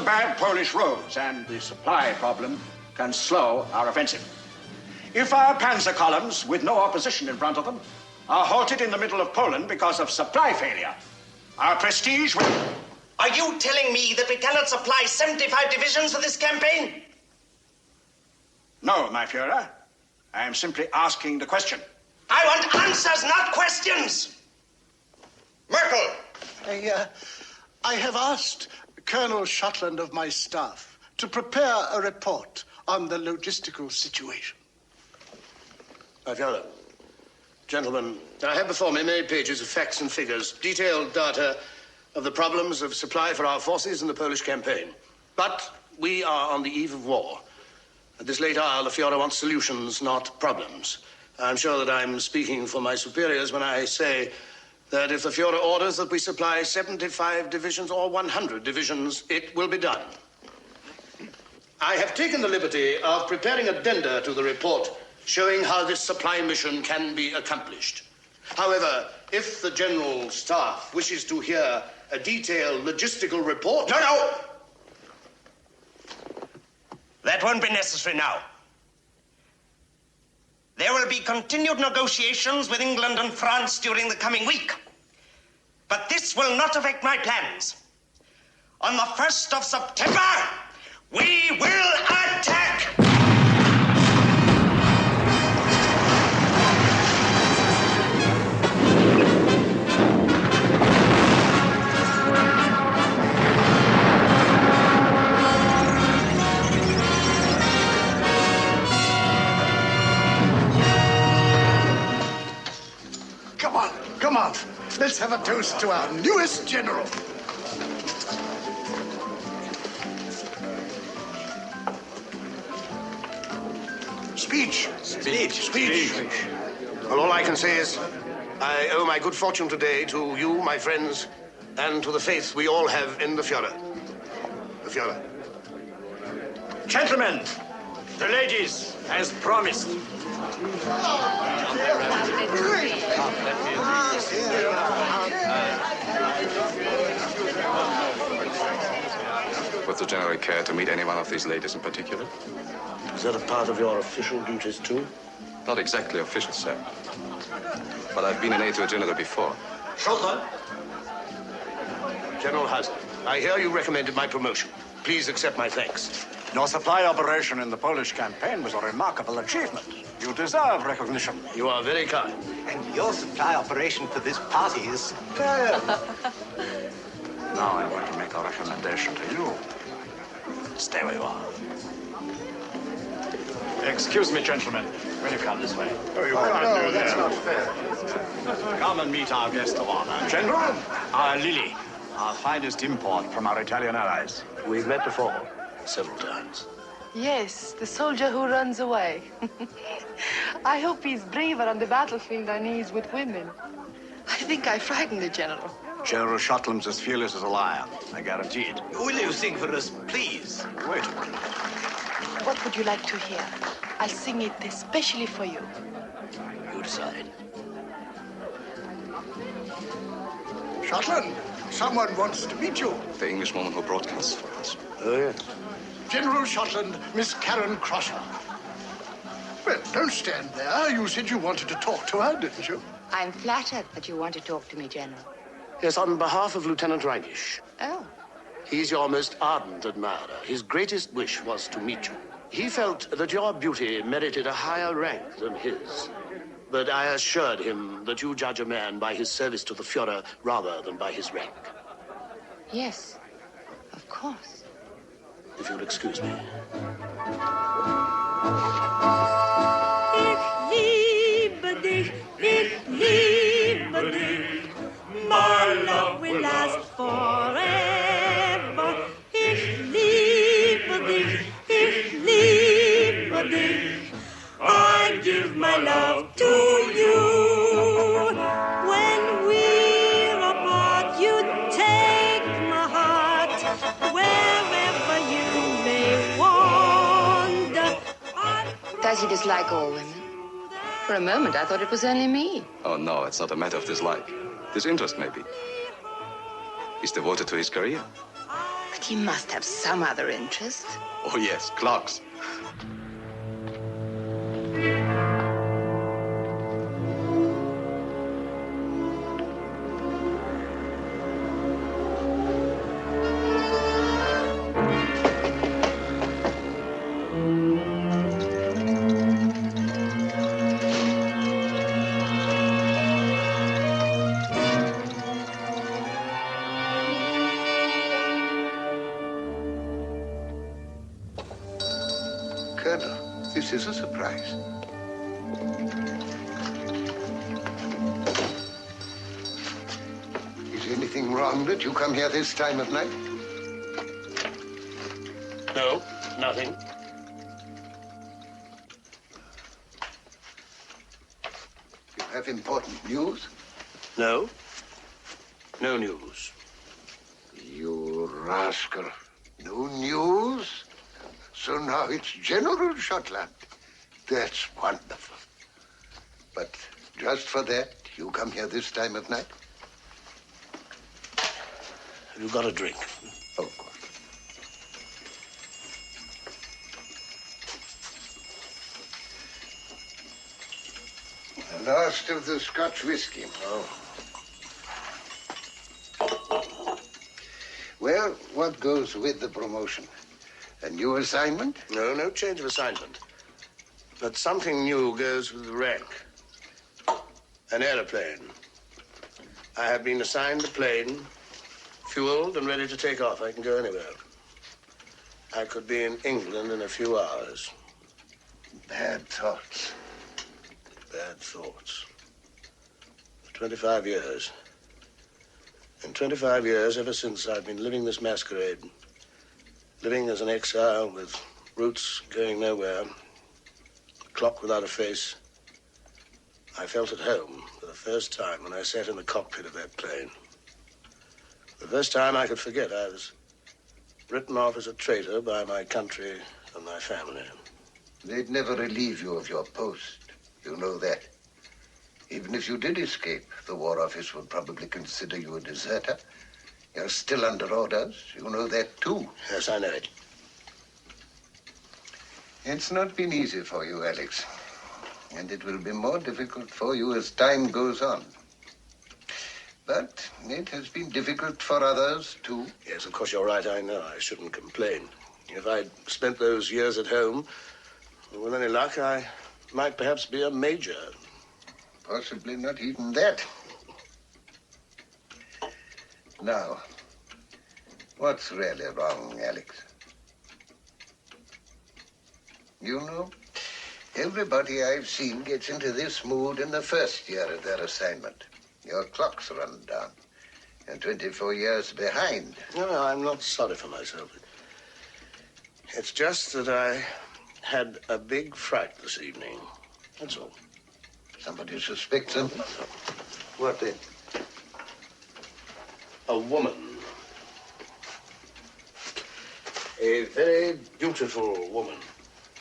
of bad Polish roads, and the supply problem can slow our offensive. If our panzer columns, with no opposition in front of them, are halted in the middle of Poland because of supply failure, our prestige will... Are you telling me that we cannot supply 75 divisions for this campaign? No, my Führer. I am simply asking the question. I want answers, not questions! Merkel! I have asked Colonel Schottland of my staff to prepare a report on the logistical situation. My Führer, gentlemen, I have before me many pages of facts and figures, detailed data of the problems of supply for our forces in the Polish campaign. But we are on the eve of war. At this late hour, the Führer wants solutions, not problems. I'm sure that I'm speaking for my superiors when I say that if the Führer orders that we supply 75 divisions or 100 divisions, it will be done. I have taken the liberty of preparing addenda to the report showing how this supply mission can be accomplished. However, if the General Staff wishes to hear a detailed logistical report... No! That won't be necessary now. There will be continued negotiations with England and France during the coming week. But this will not affect my plans. On the 1st of September, we will attack! Come on. Let's have a toast to our newest general. Speech. Well, all I can say is I owe my good fortune today to you, my friends, and to the faith we all have in the Führer. The Führer. Gentlemen, the ladies, as promised. Would the General care to meet any one of these ladies in particular? Is that a part of your official duties, too? Not exactly official, sir. But I've been an aide to a general before. Schottland? General Hauser, I hear you recommended my promotion. Please accept my thanks. Your supply operation in the Polish campaign was a remarkable achievement. You deserve recognition. You are very kind. And your supply operation for this party is superb. Now I want to make a recommendation to you. Stay where you are. Excuse me, gentlemen. Will you come this way? Oh, you can't do that. That's not fair. Come and meet our guest of honor. General, our Lili, our finest import from our Italian allies. We've met before, several times. Yes, the soldier who runs away. I hope he's braver on the battlefield than he is with women. I think I frightened the general. General Schottland's as fearless as a lion, I guarantee it. Will you sing for us, please? Wait a minute. What would you like to hear? I'll sing it especially for you. You decide. Schottland, someone wants to meet you. The Englishwoman who broadcasts for us. Oh, yes. General Schottland, Miss Karen Crosser. Well, don't stand there. You said you wanted to talk to her, didn't you? I'm flattered that you want to talk to me, General. Yes, on behalf of Lieutenant Reinisch. Oh. He's your most ardent admirer. His greatest wish was to meet you. He felt that your beauty merited a higher rank than his. But I assured him that you judge a man by his service to the Führer rather than by his rank. Yes, of course. If you'll excuse me. Ich liebe dich, my love will last forever. Ich liebe dich, I give my love to you. When we're apart, you take my heart, wherever you may wander. Does he dislike all women? For a moment, I thought it was only me. Oh, no, it's not a matter of dislike. Disinterest, maybe. He's devoted to his career. But But he must have some other interest. Oh, yes, clocks. This is a surprise. Is anything wrong that you come here this time of night? No, nothing. You have important news? No. No news. You rascal. No news? So now it's General Schottland. That's wonderful. But just for that, you come here this time of night? Have you got a drink? Of course. The last of the Scotch whiskey. Oh. Well, what goes with the promotion? A new assignment? No, no change of assignment. But something new goes with the rank. An aeroplane. I have been assigned a plane, fueled and ready to take off. I can go anywhere. I could be in England in a few hours. Bad thoughts. Bad thoughts. For 25 years. In 25 years, ever since I've been living this masquerade, living as an exile with roots going nowhere, a clock without a face, I felt at home for the first time when I sat in the cockpit of that plane. The first time I could forget I was written off as a traitor by my country and my family. They'd never relieve you of your post. You know that. Even if you did escape, the War Office would probably consider you a deserter. You're still under orders. You know that, too. Yes, I know it. It's not been easy for you, Alex. And it will be more difficult for you as time goes on. But it has been difficult for others, too. Yes, of course, you're right. I know. I shouldn't complain. If I'd spent those years at home, with any luck, I might perhaps be a major. Possibly not even that. Now, what's really wrong, Alex? You know, everybody I've seen gets into this mood in the first year of their assignment. Your clock's run down. You're 24 years behind. No, I'm not sorry for myself. It's just that I had a big fright this evening. That's all. Somebody suspects something? What then? A woman. A very beautiful woman.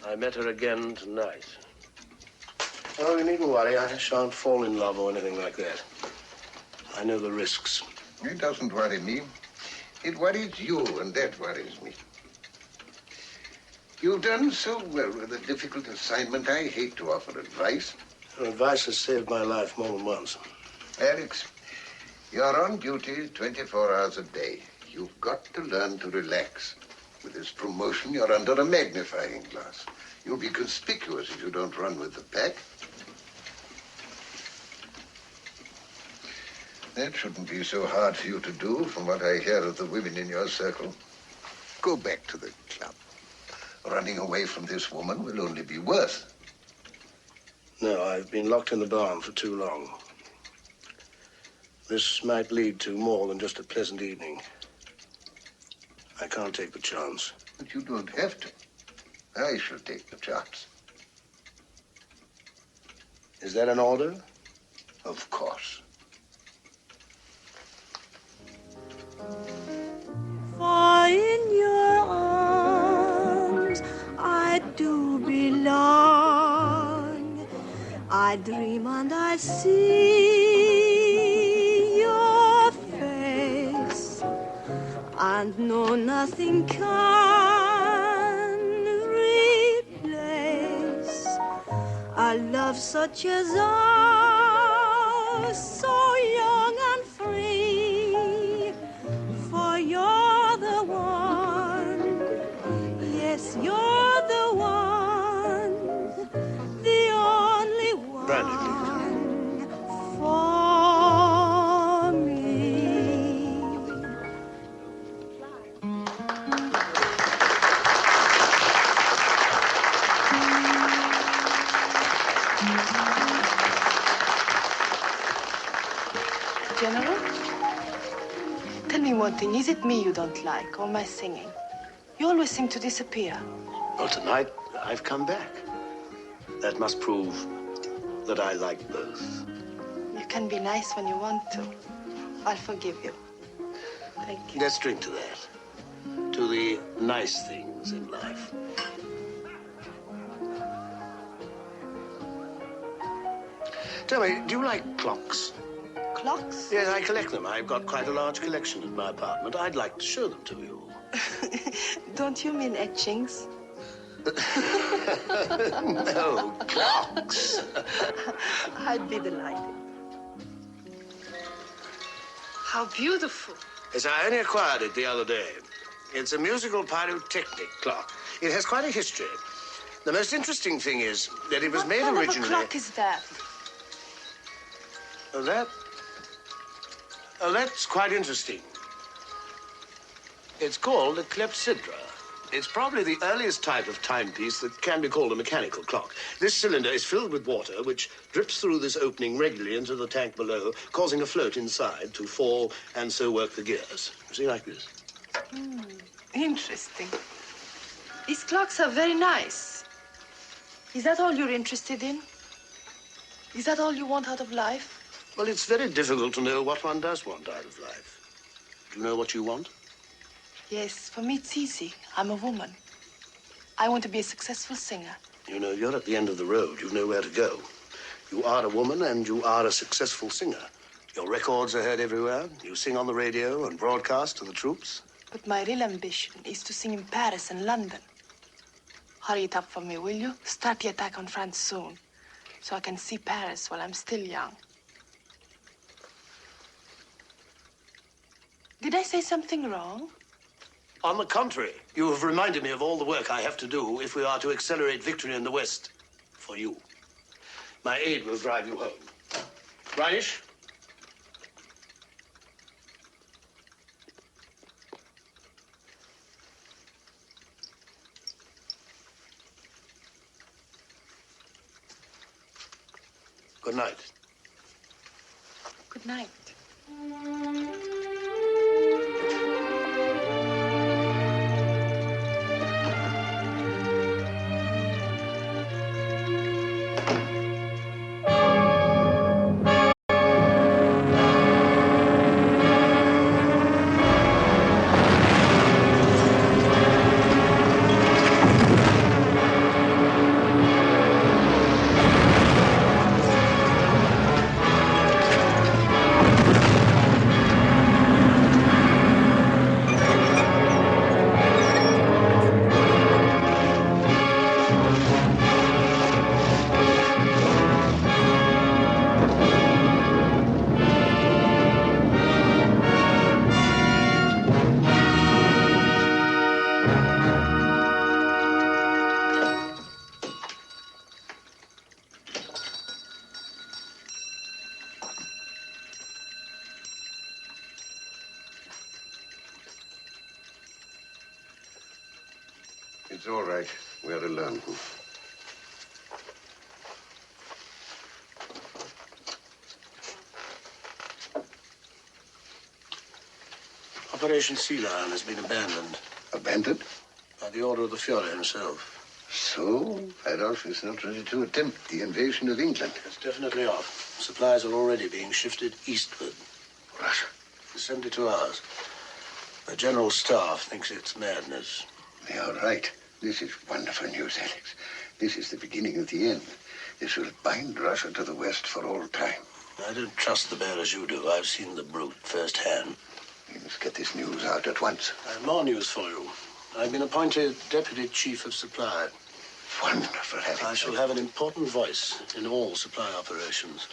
I met her again tonight. Oh, you needn't worry. I shan't fall in love or anything like that. I know the risks. It doesn't worry me. It worries you, and that worries me. You've done so well with a difficult assignment. I hate to offer advice. Her advice has saved my life more than once. Alex, you're on duty 24 hours a day. You've got to learn to relax. With this promotion, you're under a magnifying glass. You'll be conspicuous if you don't run with the pack. That shouldn't be so hard for you to do, from what I hear of the women in your circle. Go back to the club. Running away from this woman will only be worse. No, I've been locked in the barn for too long. This might lead to more than just a pleasant evening. I can't take the chance. But you don't have to. I shall take the chance. Is that an order? Of course. For in your arms I do belong. I dream and I see your face. and no, nothing can replace a love such as ours, so young and free. For you're the one, yes, you're the one, the only one for me. General? Tell me one thing. Is it me you don't like, or my singing? You always seem to disappear. Well, tonight I've come back. That must prove that I like both. You can be nice when you want to. I'll forgive you. Thank you. Let's drink to that. To the nice things in life. Tell me, do you like clocks? Clocks? Yes, I collect them. I've got quite a large collection in my apartment. I'd like to show them to you. Don't you mean etchings? No, clocks. I'd be delighted. How beautiful. Yes, I only acquired it the other day. It's a musical pyrotechnic clock. It has quite a history. The most interesting thing is that it was made originally... What kind of a clock is that? That's quite interesting. It's called a clepsydra. It's probably the earliest type of timepiece that can be called a mechanical clock. This cylinder is filled with water, which drips through this opening regularly into the tank below, causing a float inside to fall and so work the gears. See, like this. Interesting. These clocks are very nice. Is that all you're interested in? Is that all you want out of life? Well, it's very difficult to know what one does want out of life. Do you know what you want? Yes, for me it's easy. I'm a woman. I want to be a successful singer. You know, you're at the end of the road. You know where to go. You are a woman and you are a successful singer. Your records are heard everywhere. You sing on the radio and broadcast to the troops. But my real ambition is to sing in Paris and London. Hurry it up for me, will you? Start the attack on France soon, so I can see Paris while I'm still young. Did I say something wrong? On the contrary, you have reminded me of all the work I have to do if we are to accelerate victory in the West. For you. My aide will drive you home. Reinisch? Good night. Good night. It's all right. We're alone. Operation Sea Lion has been abandoned. Abandoned? By the order of the Fuhrer himself. So, Adolf is not ready to attempt the invasion of England. It's definitely off. Supplies are already being shifted eastward. Russia? For 72 hours. The General Staff thinks it's madness. They are right. This is wonderful news, Alex. This is the beginning of the end. This will bind Russia to the West for all time. I don't trust the bear as you do. I've seen the brute firsthand. You must get this news out at once. I have more news for you. I've been appointed Deputy Chief of Supply. Wonderful, Harry. I shall have an important voice in all supply operations.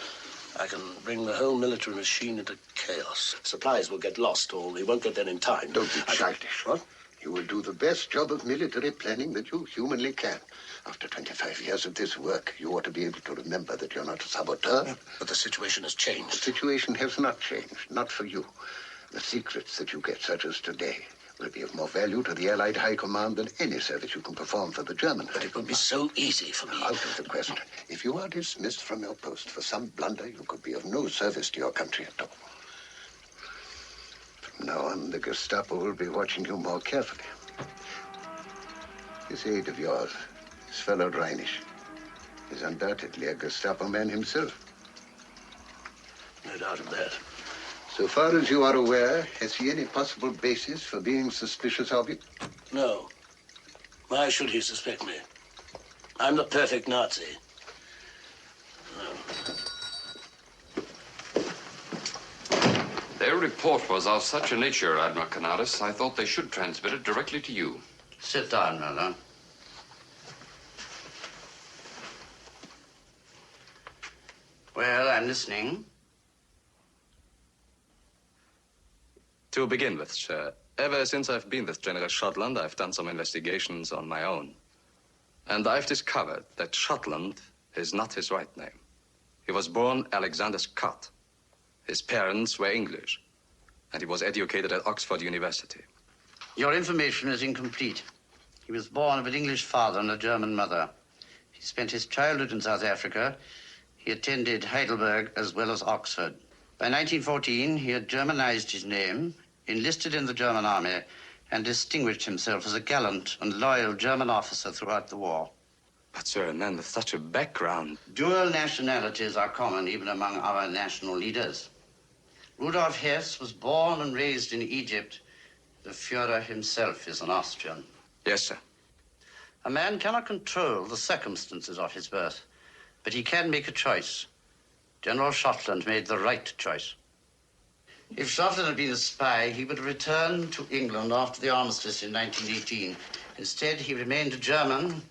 I can bring the whole military machine into chaos. Supplies will get lost, or they won't get there in time. Don't be childish. What? You will do the best job of military planning that you humanly can. After 25 years of this work, you ought to be able to remember that you're not a saboteur. Yeah, but the situation has changed. The situation has not changed, not for you. The secrets that you get, such as today, will be of more value to the Allied High Command than any service you can perform for the Germans. But it would be so easy for me. Out of the question. If you are dismissed from your post for some blunder, you could be of no service to your country at all. From now on, the Gestapo will be watching you more carefully. This aide of yours, this fellow Reinisch, is undoubtedly a Gestapo man himself. No doubt of that. So far as you are aware, has he any possible basis for being suspicious of you? No. Why should he suspect me? I'm the perfect Nazi. Their report was of such a nature, Admiral Canaris, I thought they should transmit it directly to you. Sit down, Müller. Well, I'm listening. To begin with, sir, ever since I've been with General Schottland, I've done some investigations on my own. And I've discovered that Schottland is not his right name. He was born Alexander Scott. His parents were English, and he was educated at Oxford University. Your information is incomplete. He was born of an English father and a German mother. He spent his childhood in South Africa. He attended Heidelberg as well as Oxford. By 1914, he had Germanized his name, enlisted in the German army, and distinguished himself as a gallant and loyal German officer throughout the war. But, sir, a man with such a background... Dual nationalities are common even among our national leaders. Rudolf Hess was born and raised in Egypt. The Führer himself is an Austrian. Yes, sir. A man cannot control the circumstances of his birth, but he can make a choice. General Schottland made the right choice. If Schottland had been a spy, he would return to England after the armistice in 1918. Instead, he remained a German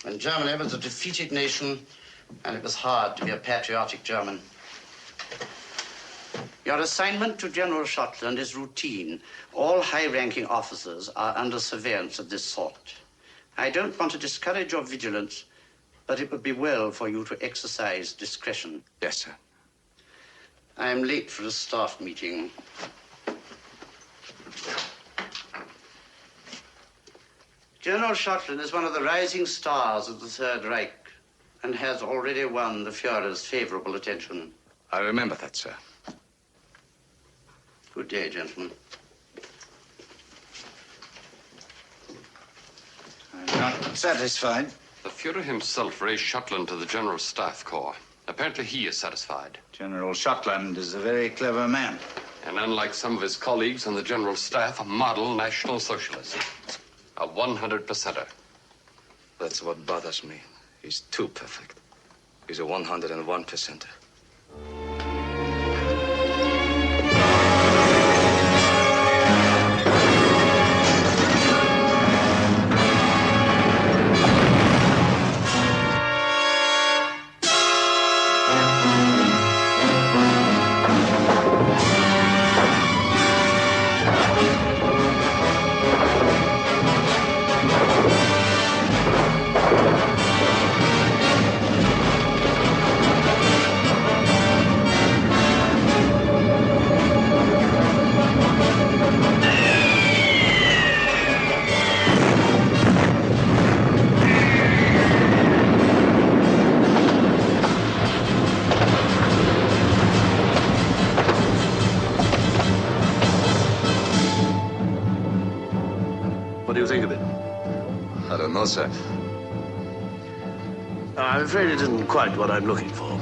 when Germany was a defeated nation, and it was hard to be a patriotic German. Your assignment to General Schottland is routine. All high-ranking officers are under surveillance of this sort. I don't want to discourage your vigilance, but it would be well for you to exercise discretion. Yes, sir. I am late for a staff meeting. General Schottland is one of the rising stars of the Third Reich and has already won the Führer's favorable attention. I remember that, sir. Good day, gentlemen. I'm not satisfied. The Führer himself raised Schottland to the General Staff Corps. Apparently he is satisfied. General Schottland is a very clever man. And unlike some of his colleagues on the General Staff, a model National Socialist. A 100%er. That's what bothers me. He's too perfect. He's a 101%er. Sir. I'm afraid it isn't quite what I'm looking for.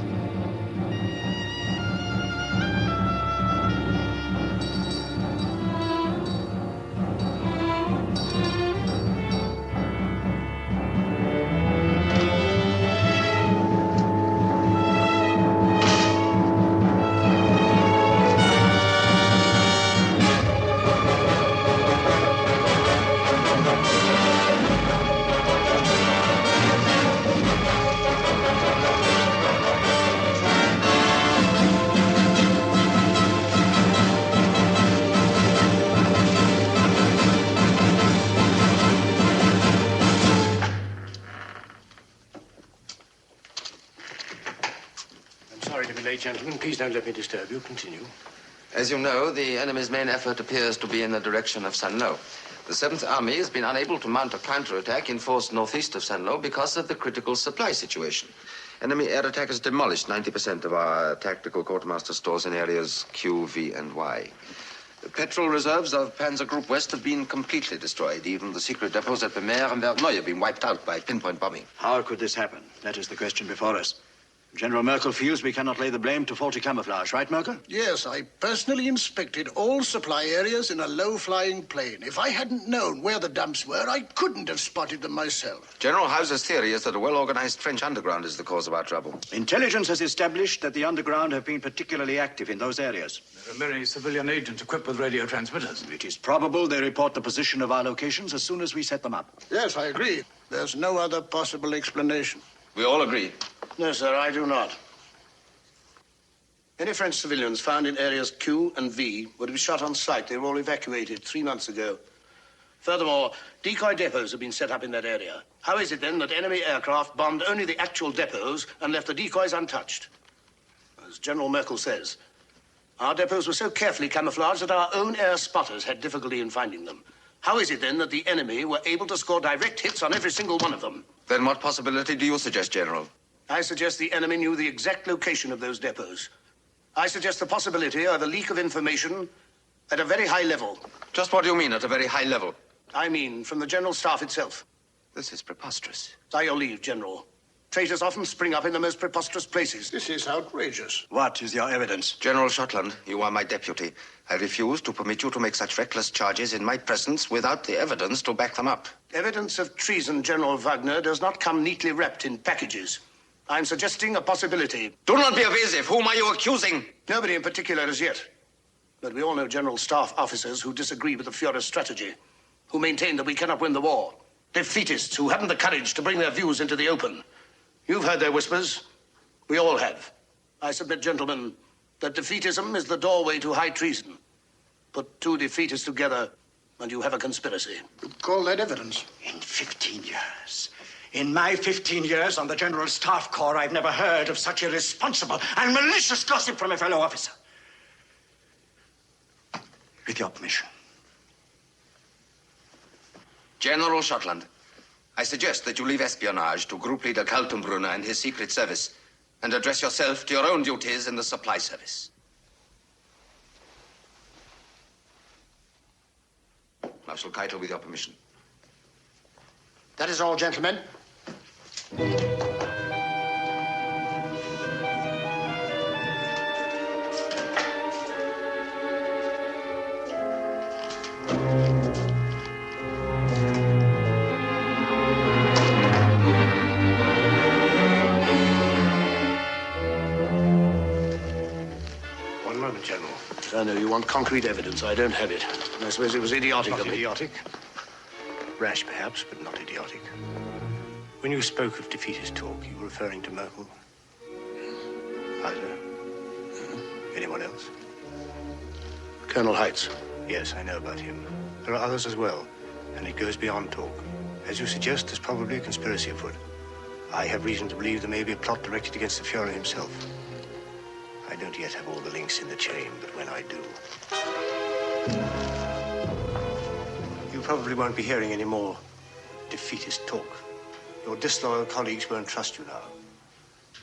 wait, gentlemen. Please don't let me disturb you. Continue. As you know, the enemy's main effort appears to be in the direction of Saint-Lô. The 7th Army has been unable to mount a counterattack in force northeast of Saint-Lô because of the critical supply situation. Enemy air attack has demolished 90% of our tactical quartermaster stores in areas Q, V, and Y. The petrol reserves of Panzer Group West have been completely destroyed. Even the secret depots at Bemer and Verneuil have been wiped out by pinpoint bombing. How could this happen? That is the question before us. General Merkel feels we cannot lay the blame to faulty camouflage, right, Merkel? Yes, I personally inspected all supply areas in a low-flying plane. If I hadn't known where the dumps were, I couldn't have spotted them myself. General Hauser's theory is that a well-organized French underground is the cause of our trouble. Intelligence has established that the underground have been particularly active in those areas. There are many civilian agents equipped with radio transmitters. It is probable they report the position of our locations as soon as we set them up. Yes, I agree. There's no other possible explanation. We all agree. No, sir, I do not. Any French civilians found in areas Q and V were to be shot on sight. They were all evacuated 3 months ago. Furthermore, decoy depots have been set up in that area. How is it, then, that enemy aircraft bombed only the actual depots and left the decoys untouched? As General Merkel says, our depots were so carefully camouflaged that our own air spotters had difficulty in finding them. How is it, then, that the enemy were able to score direct hits on every single one of them? Then what possibility do you suggest, General? I suggest the enemy knew the exact location of those depots. I suggest the possibility of a leak of information at a very high level. Just what do you mean, at a very high level? I mean, from the General Staff itself. This is preposterous. By your leave, General. Traitors often spring up in the most preposterous places. This is outrageous. What is your evidence? General Schottland, you are my deputy. I refuse to permit you to make such reckless charges in my presence without the evidence to back them up. Evidence of treason, General Wagner, does not come neatly wrapped in packages. I'm suggesting a possibility. Do not be evasive. Whom are you accusing? Nobody in particular as yet. But we all know General Staff officers who disagree with the Führer's strategy, who maintain that we cannot win the war. Defeatists who haven't the courage to bring their views into the open. You've heard their whispers. We all have. I submit, gentlemen, that defeatism is the doorway to high treason. Put 2 defeatists together, and you have a conspiracy. You call that evidence? In 15 years. In my 15 years on the General Staff Corps, I've never heard of such irresponsible and malicious gossip from a fellow officer. With your permission. General Schottland, I suggest that you leave espionage to Group Leader Kaltenbrunner and his secret service and address yourself to your own duties in the supply service. Marshal Keitel, with your permission. That is all, gentlemen. One moment, General. I know you want concrete evidence. I don't have it. I suppose it was idiotic of me. Idiotic. Rash, perhaps, but not idiotic. When you spoke of defeatist talk, you were referring to Merkel? Hauser? Anyone else? Colonel Heitz. Yes, I know about him. There are others as well, and it goes beyond talk. As you suggest, there's probably a conspiracy afoot. I have reason to believe there may be a plot directed against the Führer himself. I don't yet have all the links in the chain, but when I do... You probably won't be hearing any more defeatist talk. Your disloyal colleagues won't trust you now.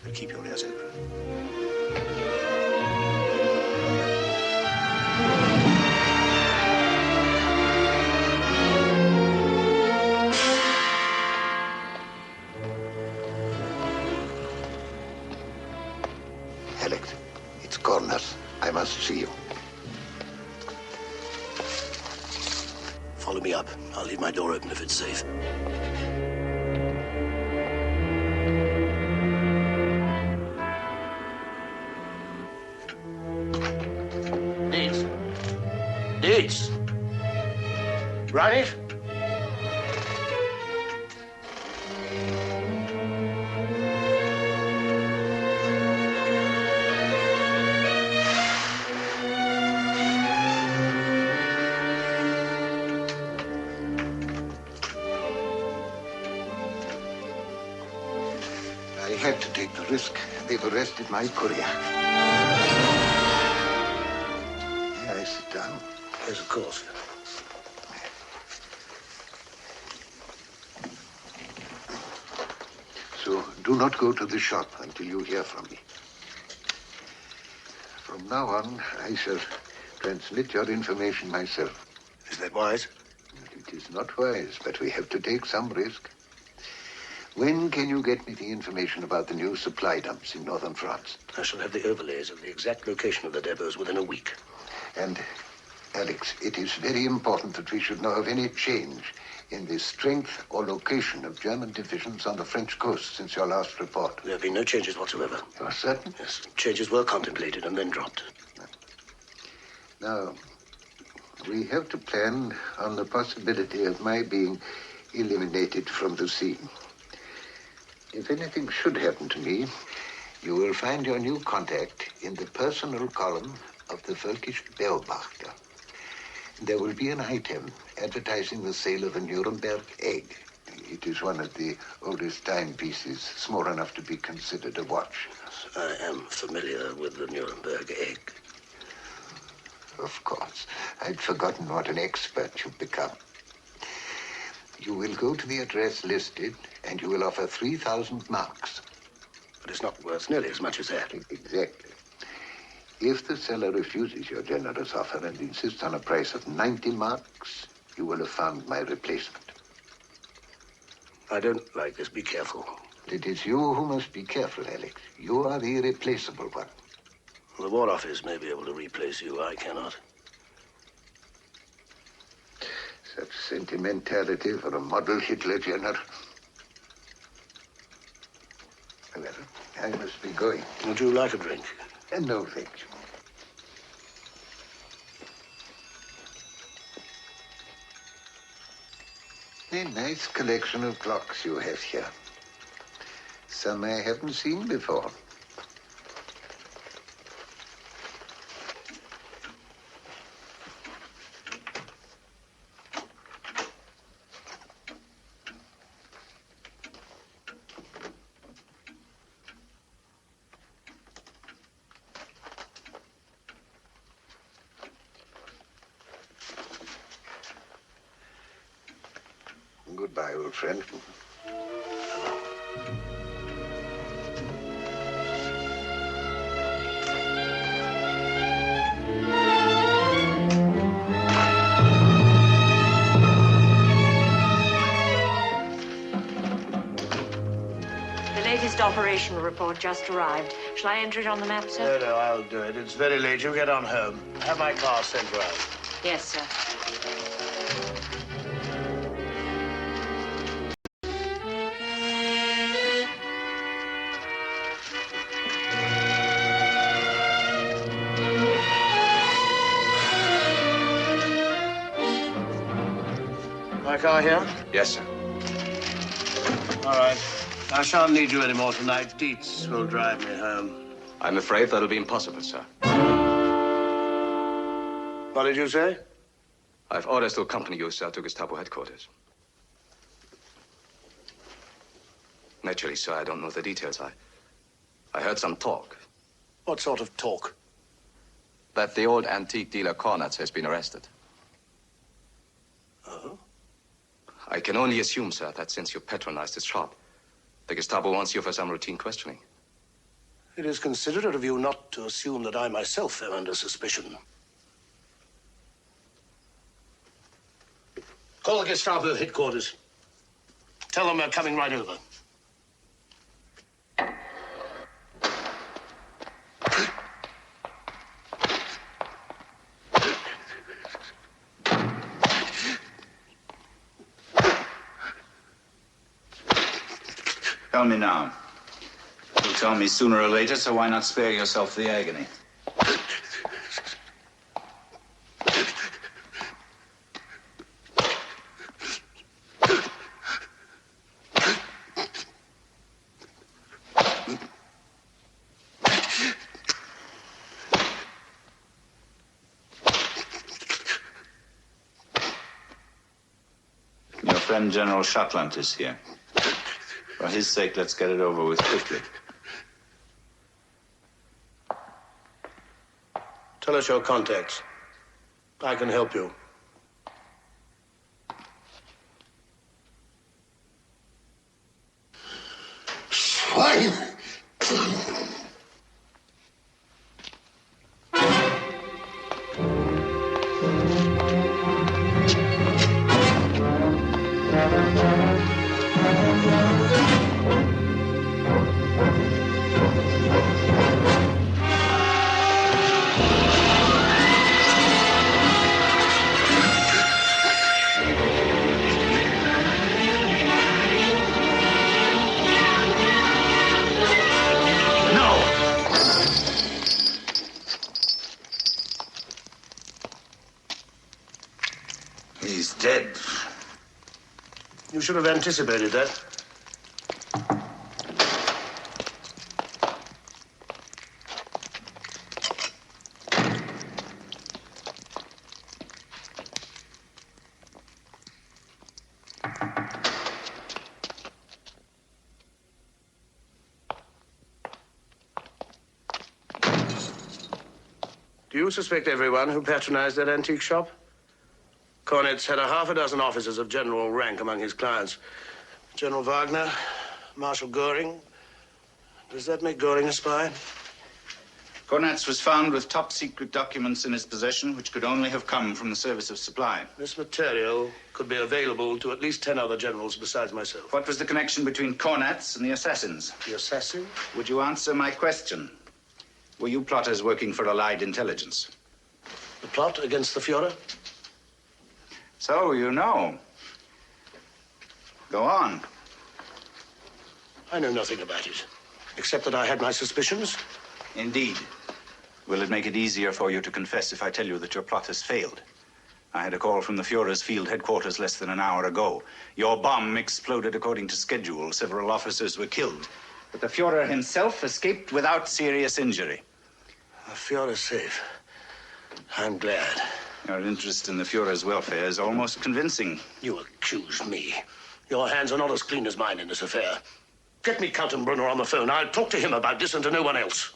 But keep your ears open. Felix, it's Cornaz. I must see you. Follow me up. I'll leave my door open if it's safe. Dietz. Dietz. Reinisch? had to take the risk. They've arrested my courier. May I sit down? Yes, of course. So do not go to the shop until you hear from me. From now on, I shall transmit your information myself. Is that wise? It is not wise, but we have to take some risk. When can you get me the information about the new supply dumps in northern France? I shall have the overlays of the exact location of the depots within a week. And, Alex, it is very important that we should know of any change in the strength or location of German divisions on the French coast since your last report. There have been no changes whatsoever. You are certain? Yes, changes were contemplated and then dropped. Now, we have to plan on the possibility of my being eliminated from the scene. If anything should happen to me, you will find your new contact in the personal column of the Völkisch Beobachter. There will be an item advertising the sale of a Nuremberg egg. It is one of the oldest timepieces, small enough to be considered a watch. I am familiar with the Nuremberg egg. Of course. I'd forgotten what an expert you've become. You will go to the address listed, and you will offer 3,000 marks. But it's not worth nearly as much as that. Exactly. If the seller refuses your generous offer and insists on a price of 90 marks, you will have found my replacement. I don't like this. Be careful. It is you who must be careful, Alex. You are the irreplaceable one. The War Office may be able to replace you. I cannot. Such sentimentality for a model Hitler general. Well, I must be going. Would you like a drink? No, thank you. A nice collection of clocks you have here. Some I haven't seen before. Goodbye, old friend. The latest operational report just arrived. Shall I enter it on the map, sir? No, I'll do it. It's very late. You get on home. Have my car sent round. Yes, sir. My car here? Yes, sir. All right. I shan't need you anymore tonight. Dietz will drive me home. I'm afraid that'll be impossible, sir. What did you say? I've orders to accompany you, sir, to Gestapo headquarters. Naturally, sir, I don't know the details. I heard some talk. What sort of talk? That the old antique dealer Cornaz has been arrested. Oh? I can only assume, sir, that since you patronized his shop, the Gestapo wants you for some routine questioning. It is considerate of you not to assume that I myself am under suspicion. Call the Gestapo headquarters. Tell them we're coming right over. Tell me now. You'll tell me sooner or later, so why not spare yourself the agony? Your friend General Schottland is here. For his sake, let's get it over with quickly. Tell us your contacts. I can help you. Swine! He's dead. You should have anticipated that. Do you suspect everyone who patronized that antique shop? Cornaz had half a dozen officers of general rank among his clients. General Wagner, Marshal Goring. Does that make Goring a spy? Cornaz was found with top-secret documents in his possession, which could only have come from the Service of Supply. This material could be available to at least 10 other generals besides myself. What was the connection between Cornaz and the assassins? The assassin? Would you answer my question? Were you plotters working for Allied intelligence? The plot against the Führer? So you know. Go on. I know nothing about it, except that I had my suspicions. Indeed. Will it make it easier for you to confess if I tell you that your plot has failed? I had a call from the Führer's field headquarters less than an hour ago. Your bomb exploded according to schedule. Several officers were killed. But the Führer himself escaped without serious injury. The Führer's safe. I'm glad. Your interest in the Führer's welfare is almost convincing. You accuse me. Your hands are not as clean as mine in this affair. Get me Kaltenbrunner on the phone. I'll talk to him about this and to no one else.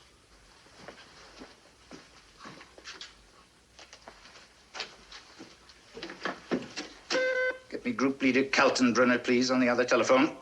Get me Group Leader Kaltenbrunner, please, on the other telephone.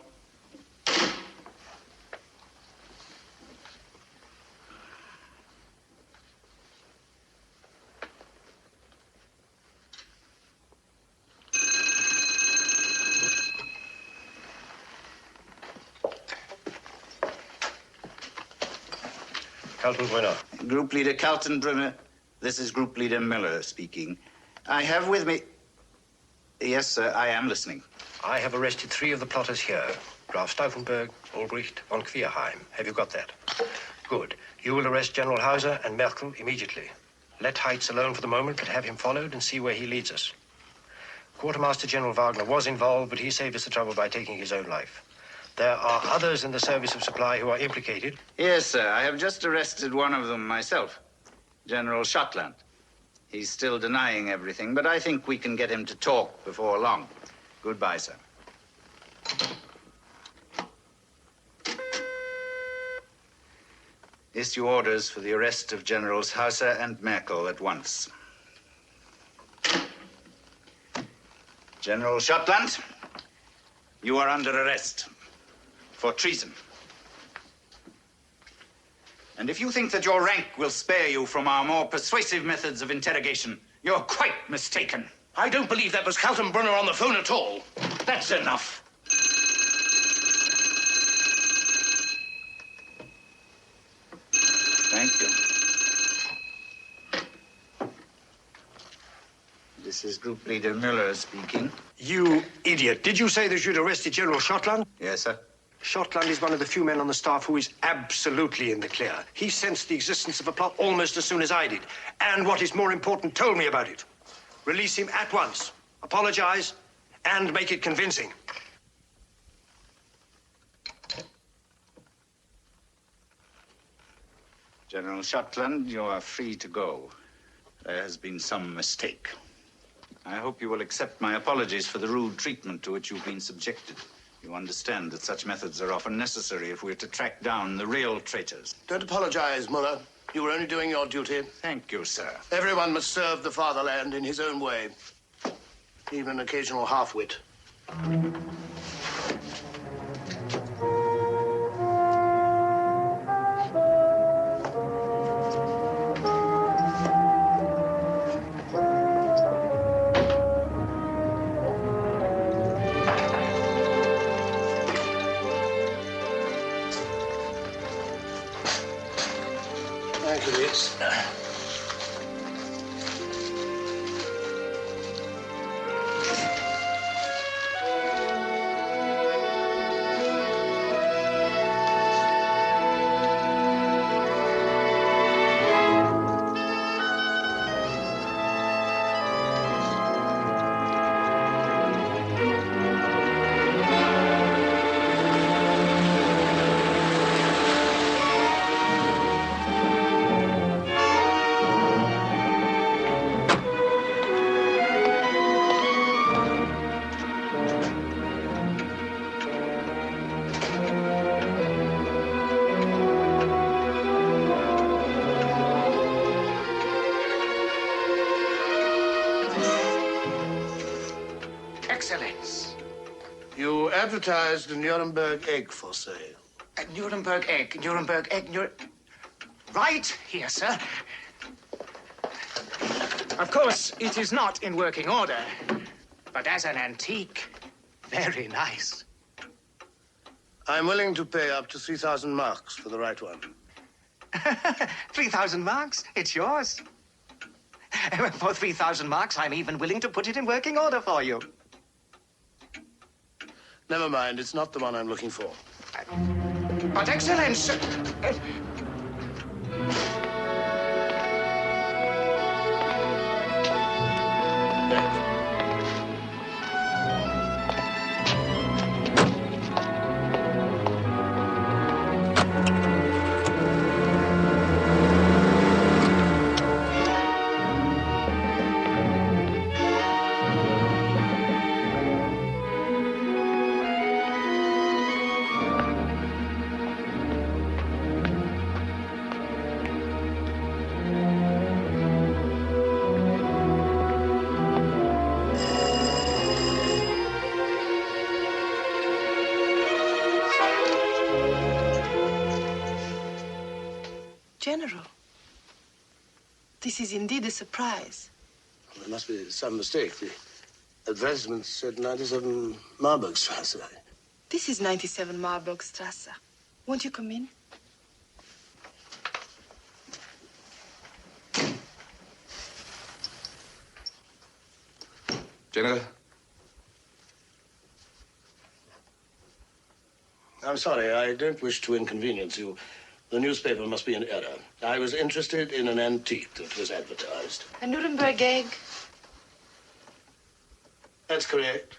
Kaltenbrunner. Group Leader Kaltenbrunner, this is Group Leader Müller speaking. I have with me... Yes, sir, I am listening. I have arrested 3 of the plotters here. Graf Stauffenberg, Ulbricht, von Quierheim. Have you got that? Good. You will arrest General Hauser and Merkel immediately. Let Heitz alone for the moment, but have him followed and see where he leads us. Quartermaster General Wagner was involved, but he saved us the trouble by taking his own life. There are others in the Service of Supply who are implicated. Yes, sir. I have just arrested one of them myself, General Schottland. He's still denying everything, but I think we can get him to talk before long. Goodbye, sir. Issue orders for the arrest of Generals Hauser and Merkel at once. General Schottland, you are under arrest for treason. And if you think that your rank will spare you from our more persuasive methods of interrogation, you're quite mistaken. I don't believe that was Kaltenbrunner on the phone at all. That's enough. Thank you. This is Group Leader Müller speaking. You idiot. Did you say that you'd arrested General Schottland? Yes, sir. Schottland is one of the few men on the staff who is absolutely in the clear. He sensed the existence of a plot almost as soon as I did. And what is more important, told me about it. Release him at once. Apologize and make it convincing. General Schottland, you are free to go. There has been some mistake. I hope you will accept my apologies for the rude treatment to which you've been subjected. You understand that such methods are often necessary if we're to track down the real traitors. Don't apologize, Müller. You were only doing your duty. Thank you, sir. Everyone must serve the fatherland in his own way. Even an occasional half-wit. Thank you, Dietz. Excellence. You advertised a Nuremberg egg for sale. Nuremberg egg, Nuremberg egg, Right here, sir. Of course, it is not in working order, but as an antique, very nice. I'm willing to pay up to 3,000 marks for the right one. 3,000 marks? It's yours. For 3,000 marks, I'm even willing to put it in working order for you. Never mind, it's not the one I'm looking for. But, Excellence... General, this is indeed a surprise. There must be some mistake. The advertisement said 97 Marburgstrasse. This is 97 Marburgstrasse. Won't you come in? General? I'm sorry, I don't wish to inconvenience you. The newspaper must be in error. I was interested in an antique that was advertised. A Nuremberg egg. That's correct.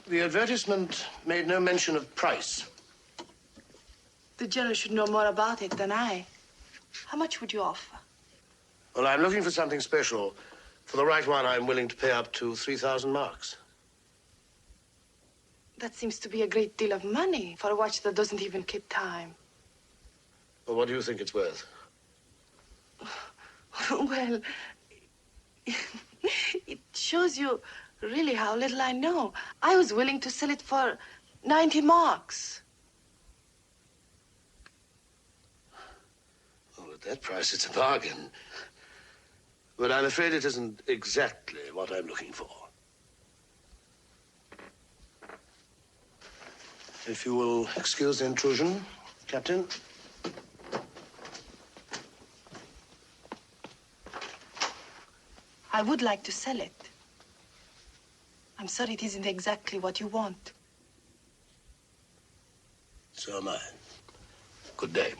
The advertisement made no mention of price. The general should know more about it than I. How much would you offer? Well, I'm looking for something special. For the right one, I'm willing to pay up to 3,000 marks. That seems to be a great deal of money for a watch that doesn't even keep time. Well, what do you think it's worth? Well, it shows you really how little I know. I was willing to sell it for 90 marks. Oh, at that price, it's a bargain. But I'm afraid it isn't exactly what I'm looking for. If you will excuse the intrusion, Captain. I would like to sell it. I'm sorry it isn't exactly what you want. So am I. Good day.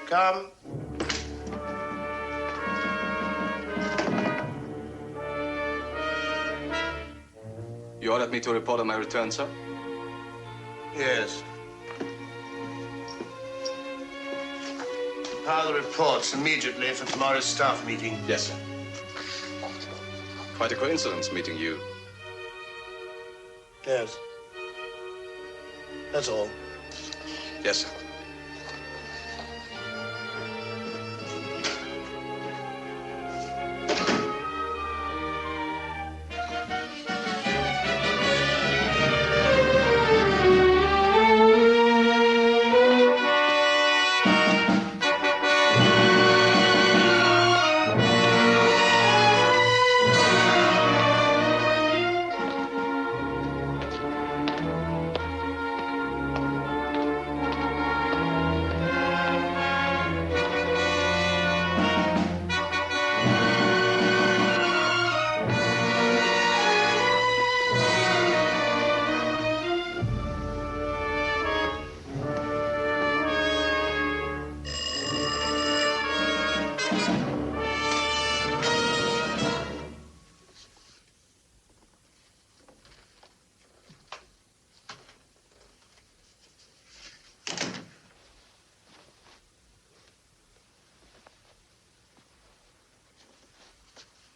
Come. You ordered me to report on my return, sir? Yes. File the reports immediately for tomorrow's staff meeting. Yes, sir. Quite a coincidence meeting you. Yes. That's all. Yes, sir.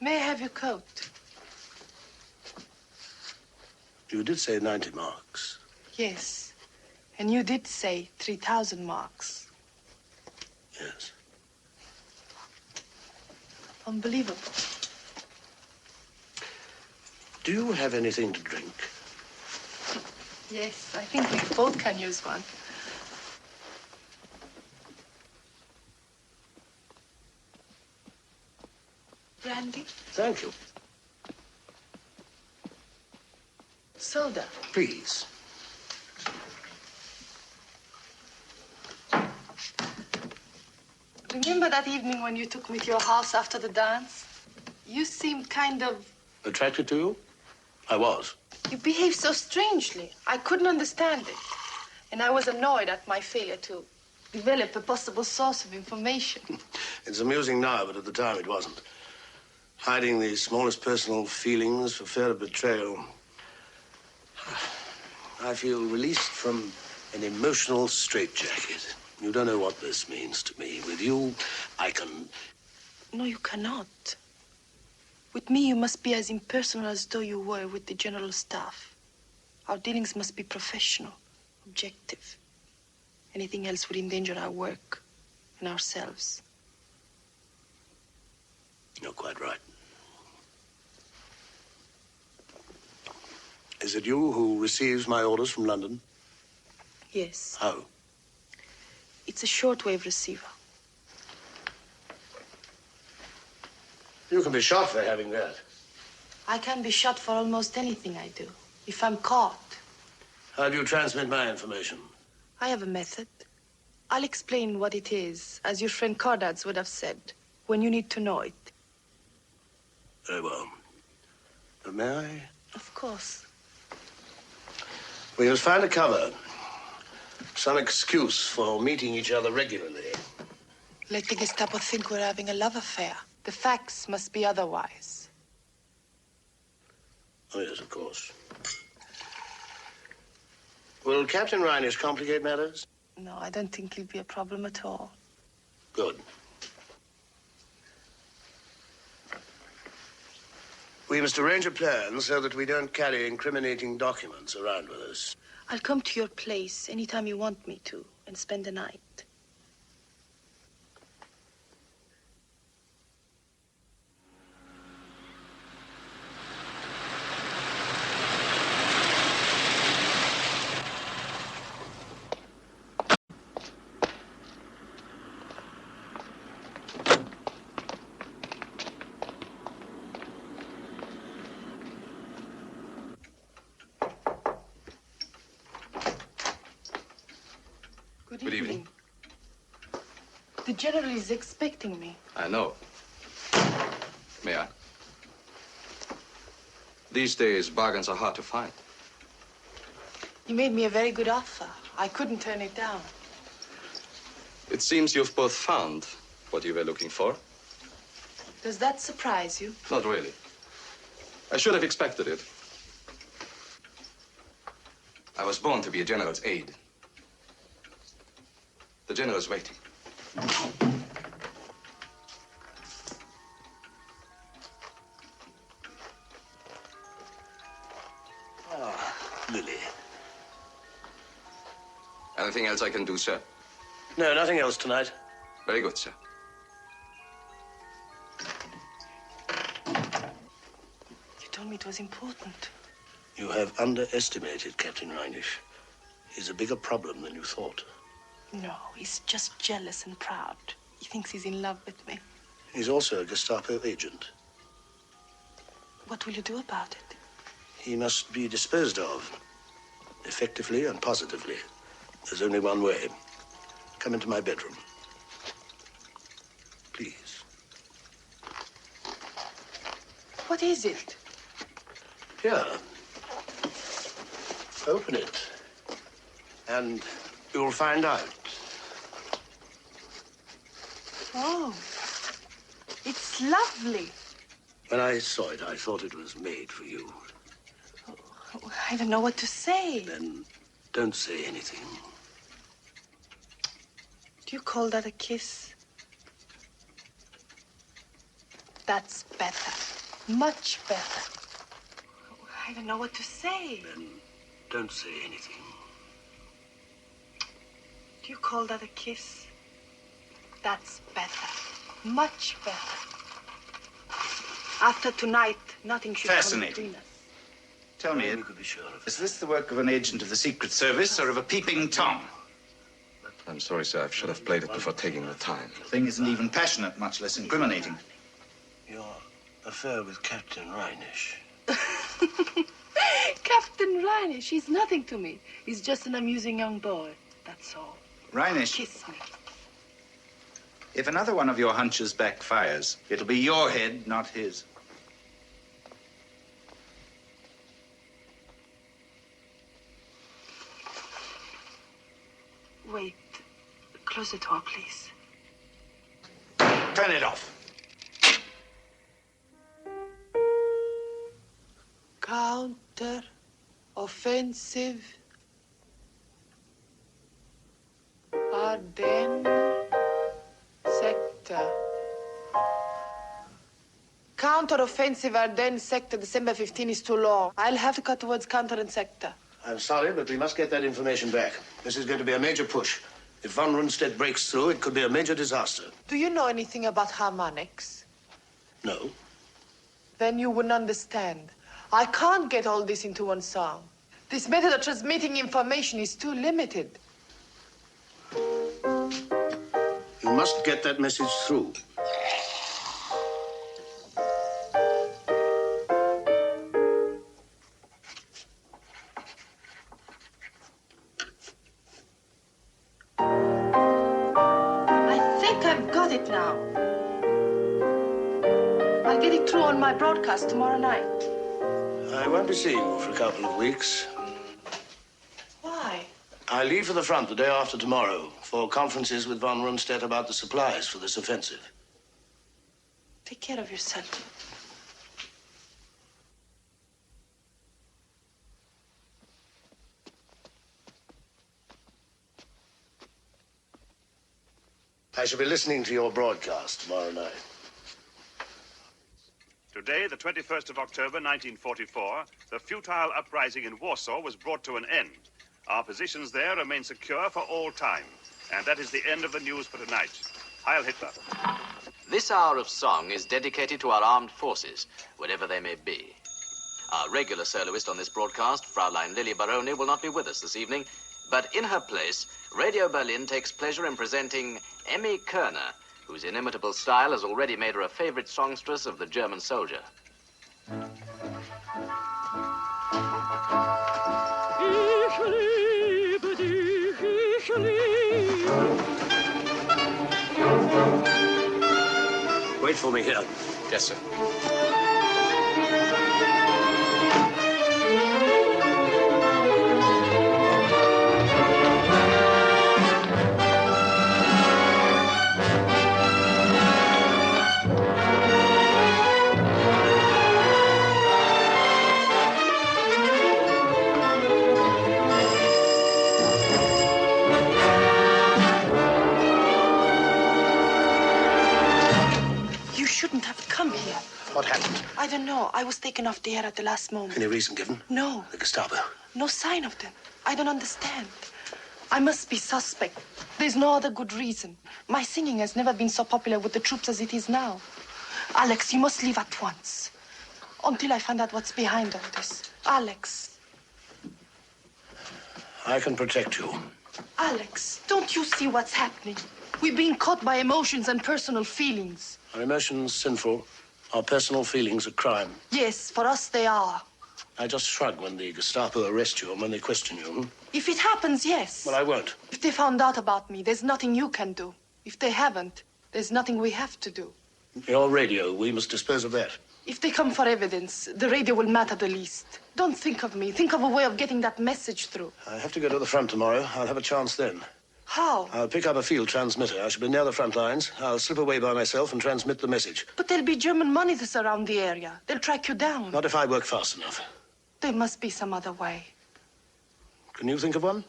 May I have your coat? You did say 90 marks. Yes. And you did say 3,000 marks. Yes. Unbelievable. Do you have anything to drink? Yes, I think we both can use one. Brandy? Thank you. Soda? Please. Remember that evening when you took me to your house after the dance? You seemed kind of... Attracted to you? I was. You behaved so strangely. I couldn't understand it. And I was annoyed at my failure to develop a possible source of information. It's amusing now, but at the time it wasn't. Hiding the smallest personal feelings for fear of betrayal. I feel released from an emotional straitjacket. You don't know what this means to me. With you, I can... No, you cannot. With me, you must be as impersonal as though you were with the general staff. Our dealings must be professional, objective. Anything else would endanger our work and ourselves. You're quite right. Is it you who receives my orders from London? Yes. How? It's a shortwave receiver. You can be shot for having that. I can be shot for almost anything I do, if I'm caught. How do you transmit my information? I have a method. I'll explain what it is, as your friend Cornaz would have said, when you need to know it. Very well. But may I? Of course. We must find a cover. Some excuse for meeting each other regularly. Let the Gestapo think we're having a love affair. The facts must be otherwise. Oh, yes, of course. Will Captain Reinisch complicate matters? No, I don't think it'll be a problem at all. Good. We must arrange a plan so that we don't carry incriminating documents around with us. I'll come to your place anytime you want me to and spend the night. Good evening. The General is expecting me. I know. May I? These days, bargains are hard to find. You made me a very good offer. I couldn't turn it down. It seems you've both found what you were looking for. Does that surprise you? Not really. I should have expected it. I was born to be a general's aide. The general's waiting. Ah, Lili. Anything else I can do, sir? No, nothing else tonight. Very good, sir. You told me it was important. You have underestimated Captain Reinisch. He's a bigger problem than you thought. No, he's just jealous and proud. He thinks he's in love with me. He's also a Gestapo agent. What will you do about it? He must be disposed of, effectively and positively. There's only one way. Come into my bedroom. Please. What is it? Here. Open it. And you'll find out. Oh, it's lovely. When I saw it, I thought it was made for you. Oh, I don't know what to say. Then don't say anything. Do you call that a kiss? That's better. Much better. Oh, I don't know what to say. Then don't say anything. Do you call that a kiss? That's better. Much better. After tonight, nothing should come between us. Tell me, is this the work of an agent of the Secret Service or of a peeping Tom? I'm sorry, sir. I should have played it before taking the time. The thing isn't even passionate, much less incriminating. Your affair with Captain Reinisch. Captain Reinisch, he's nothing to me. He's just an amusing young boy. That's all. Reinisch. Kiss me. If another one of your hunches backfires, it'll be your head, not his. Wait. Close the door, please. Turn it off. Counter-offensive. Ardennes sector. Counter-offensive Ardennes sector, December 15 is too long. I'll have to cut towards counter and sector. I'm sorry, but we must get that information back. This is going to be a major push. If von Rundstedt breaks through, it could be a major disaster. Do you know anything about harmonics? No. Then you wouldn't understand. I can't get all this into one song. This method of transmitting information is too limited. You must get that message through. On my broadcast tomorrow night. I won't be seeing you for a couple of weeks. Why? I leave for the front the day after tomorrow for conferences with von Rundstedt about the supplies for this offensive. Take care of yourself. I shall be listening to your broadcast tomorrow night. Today, the 21st of October, 1944, the futile uprising in Warsaw was brought to an end. Our positions there remain secure for all time. And that is the end of the news for tonight. Heil Hitler. This hour of song is dedicated to our armed forces, wherever they may be. Our regular soloist on this broadcast, Fraulein Lili Baroni, will not be with us this evening, but in her place, Radio Berlin takes pleasure in presenting Emmy Kerner, whose inimitable style has already made her a favorite songstress of the German soldier. Wait for me here. Yes, sir. What happened? I don't know. I was taken off the air at the last moment. Any reason given? No. The Gestapo? No sign of them. I don't understand. I must be suspect. There's no other good reason. My singing has never been so popular with the troops as it is now. Alex, you must leave at once. Until I find out what's behind all this. Alex. I can protect you. Alex, don't you see what's happening? We're being caught by emotions and personal feelings. Are emotions sinful? Are personal feelings a crime? Yes, for us they are. I just shrug when the Gestapo arrest you and when they question you. If it happens, yes. Well, I won't. If they found out about me, there's nothing you can do. If they haven't, there's nothing we have to do. Your radio, we must dispose of that. If they come for evidence, the radio will matter the least. Don't think of me. Think of a way of getting that message through. I have to go to the front tomorrow. I'll have a chance then. How? I'll pick up a field transmitter. I shall be near the front lines. I'll slip away by myself and transmit the message. But there'll be German monitors around the area. They'll track you down. Not if I work fast enough. There must be some other way. Can you think of one?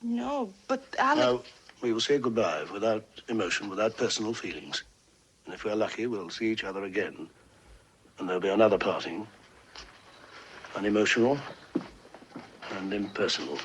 No, but Alex... Now, we will say goodbye without emotion, without personal feelings. And if we're lucky, we'll see each other again. And there'll be another parting. Unemotional and impersonal.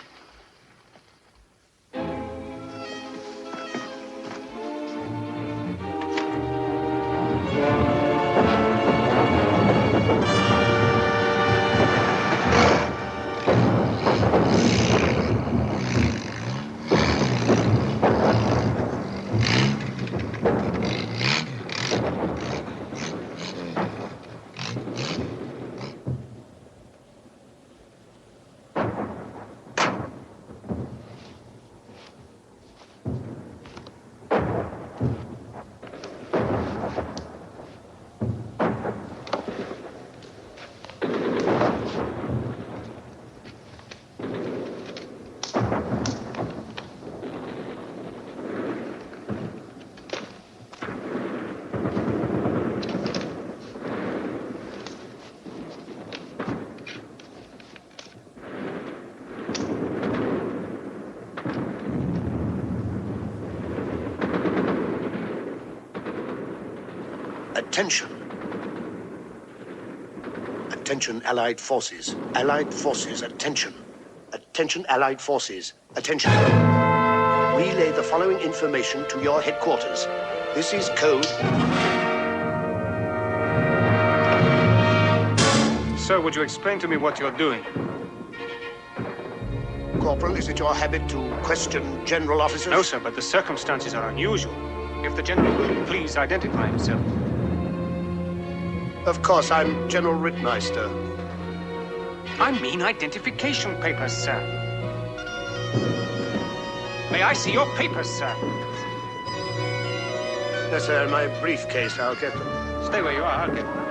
Attention. Attention, Allied forces. Allied forces, attention. Attention, Allied forces. Attention. Relay the following information to your headquarters. This is code. Sir, would you explain to me what you're doing? Corporal, is it your habit to question general officers? No, sir, but the circumstances are unusual. If the general will please identify himself. Of course, I'm General Rittmeister. I mean identification papers, sir. May I see your papers, sir? Yes, sir, in my briefcase. I'll get them. Stay where you are. I'll get them.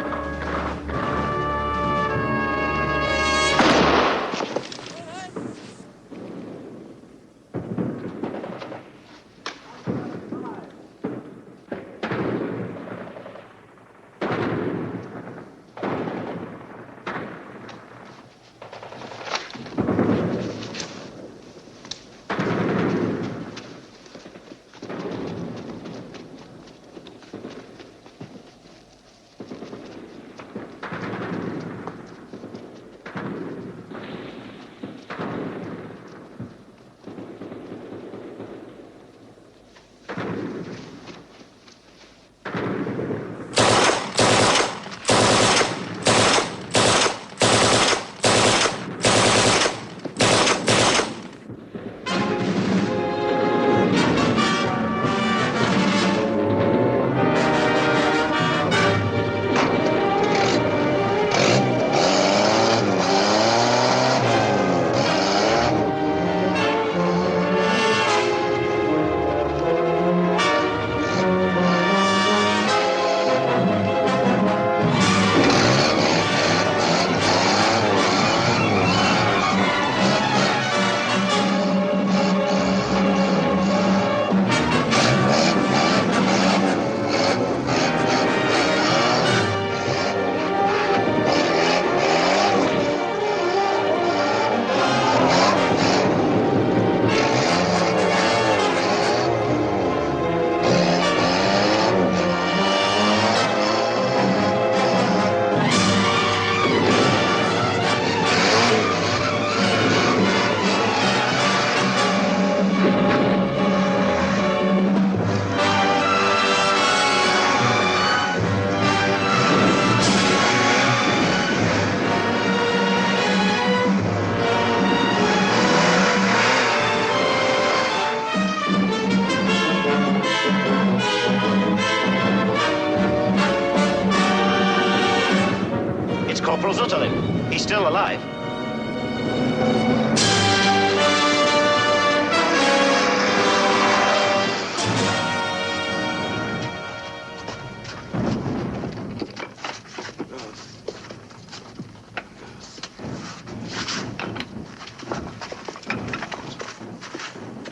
alive.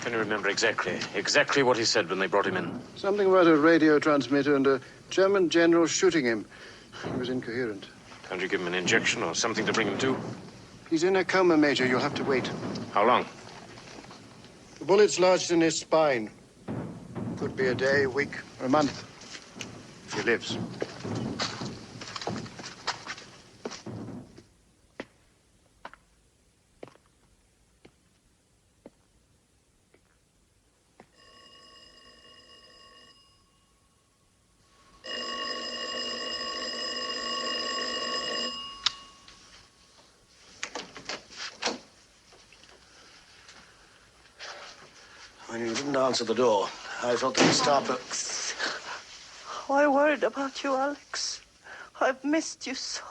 Can you remember exactly what he said when they brought him in? Something about a radio transmitter and a German general shooting him. He was incoherent. Can't you give him an injection or something to bring him to? He's in a coma, Major. You'll have to wait. How long? The bullet's lodged in his spine. Could be a day, a week, or a month, if he lives. When you didn't answer the door, I thought the Gestapo... Oh, I worried about you, Alex. I've missed you so.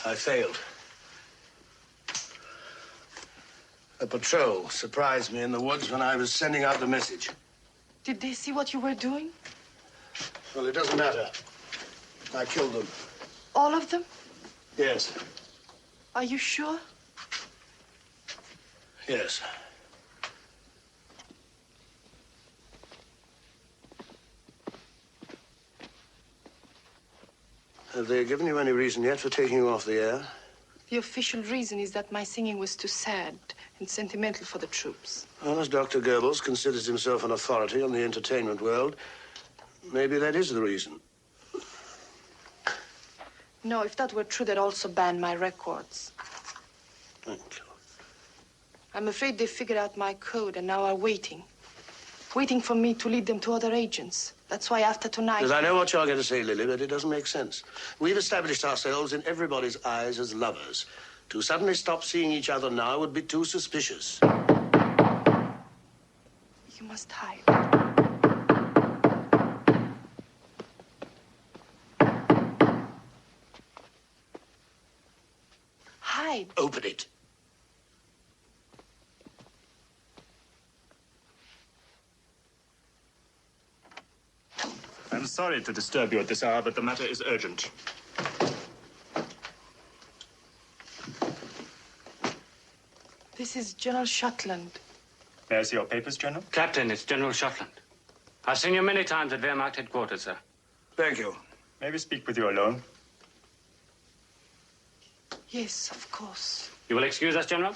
I failed. A patrol surprised me in the woods when I was sending out the message. Did they see what you were doing? Well, it doesn't matter. I killed them. All of them? Yes. Are you sure? Yes. Have they given you any reason yet for taking you off the air? The official reason is that my singing was too sad and sentimental for the troops. Well, as Dr. Goebbels considers himself an authority on the entertainment world, maybe that is the reason. No, if that were true, they'd also ban my records. Thank you. I'm afraid they figured out my code and now are waiting. Waiting for me to lead them to other agents. That's why after tonight... Because I know what you're going to say, Lili, but it doesn't make sense. We've established ourselves in everybody's eyes as lovers. To suddenly stop seeing each other now would be too suspicious. You must hide. Hide. Open it. I'm sorry to disturb you at this hour, but the matter is urgent. This is General Schottland. There's your papers, General. Captain, it's General Schottland. I've seen you many times at Wehrmacht headquarters, sir. Thank you. May we speak with you alone? Yes, of course. You will excuse us, General?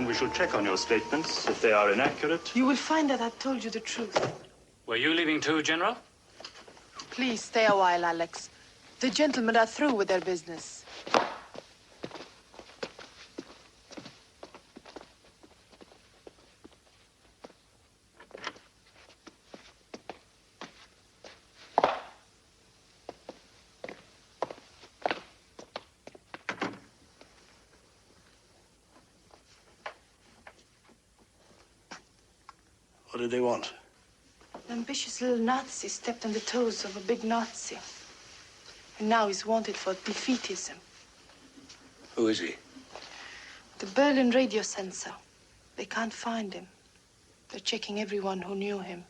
We should check on your statements if they are inaccurate. You will find that I've told you the truth. Were you leaving too, General? Please stay a while, Alex. The gentlemen are through with their business. What did they want? An ambitious little Nazi stepped on the toes of a big Nazi. And now he's wanted for defeatism. Who is he? The Berlin radio censor. They can't find him. They're checking everyone who knew him.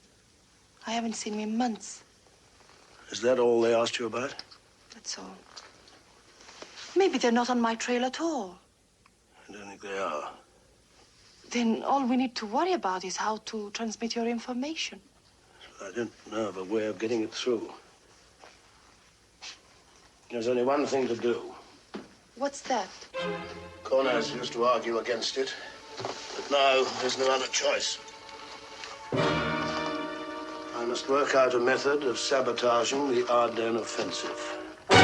I haven't seen him in months. Is that all they asked you about? That's all. Maybe they're not on my trail at all. I don't think they are. Then all we need to worry about is how to transmit your information. I don't know of a way of getting it through. There's only one thing to do. What's that? Cornaz used to argue against it, but now there's no other choice. I must work out a method of sabotaging the Ardennes offensive. We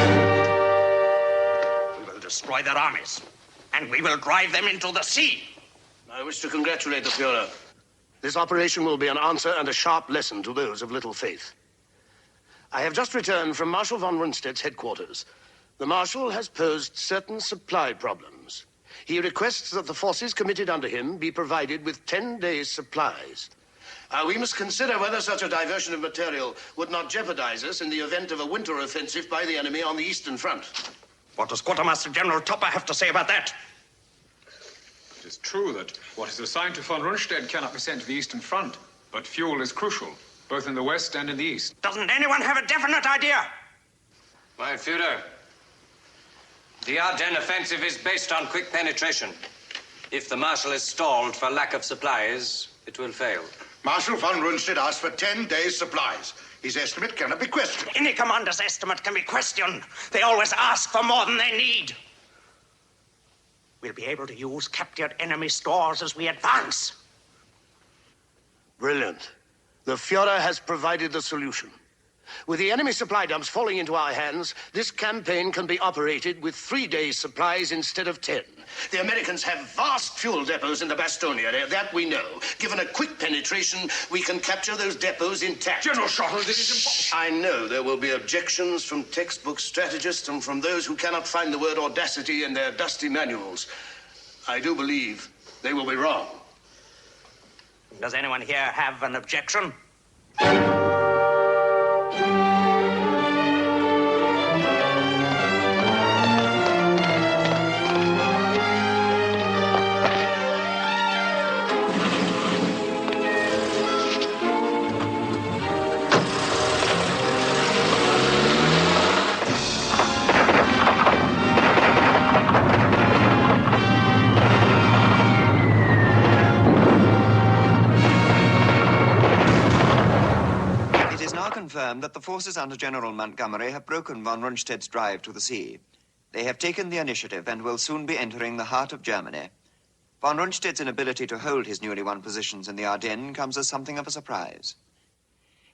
will destroy their armies, and we will drive them into the sea. I wish to congratulate the Fuhrer. This operation will be an answer and a sharp lesson to those of little faith. I have just returned from Marshal von Rundstedt's headquarters. The Marshal has posed certain supply problems. He requests that the forces committed under him be provided with 10 days' supplies. We must consider whether such a diversion of material would not jeopardize us in the event of a winter offensive by the enemy on the Eastern Front. What does Quartermaster General Topper have to say about that? It is true that what is assigned to von Rundstedt cannot be sent to the Eastern Front, but fuel is crucial, both in the West and in the East. Doesn't anyone have a definite idea? My Führer, the Ardennes offensive is based on quick penetration. If the Marshal is stalled for lack of supplies, it will fail. Marshal von Rundstedt asked for 10 days' supplies. His estimate cannot be questioned. Any commander's estimate can be questioned. They always ask for more than they need. We'll be able to use captured enemy stores as we advance. Brilliant. The Fuhrer has provided the solution. With the enemy supply dumps falling into our hands, this campaign can be operated with 3 days' supplies instead of 10. The Americans have vast fuel depots in the Bastogne area, that we know. Given a quick penetration, we can capture those depots intact. General Schottland, it is impossible. I know there will be objections from textbook strategists and from those who cannot find the word audacity in their dusty manuals. I do believe they will be wrong. Does anyone here have an objection? Confirmed that the forces under General Montgomery have broken von Rundstedt's drive to the sea. They have taken the initiative and will soon be entering the heart of Germany. Von Rundstedt's inability to hold his newly won positions in the Ardennes comes as something of a surprise.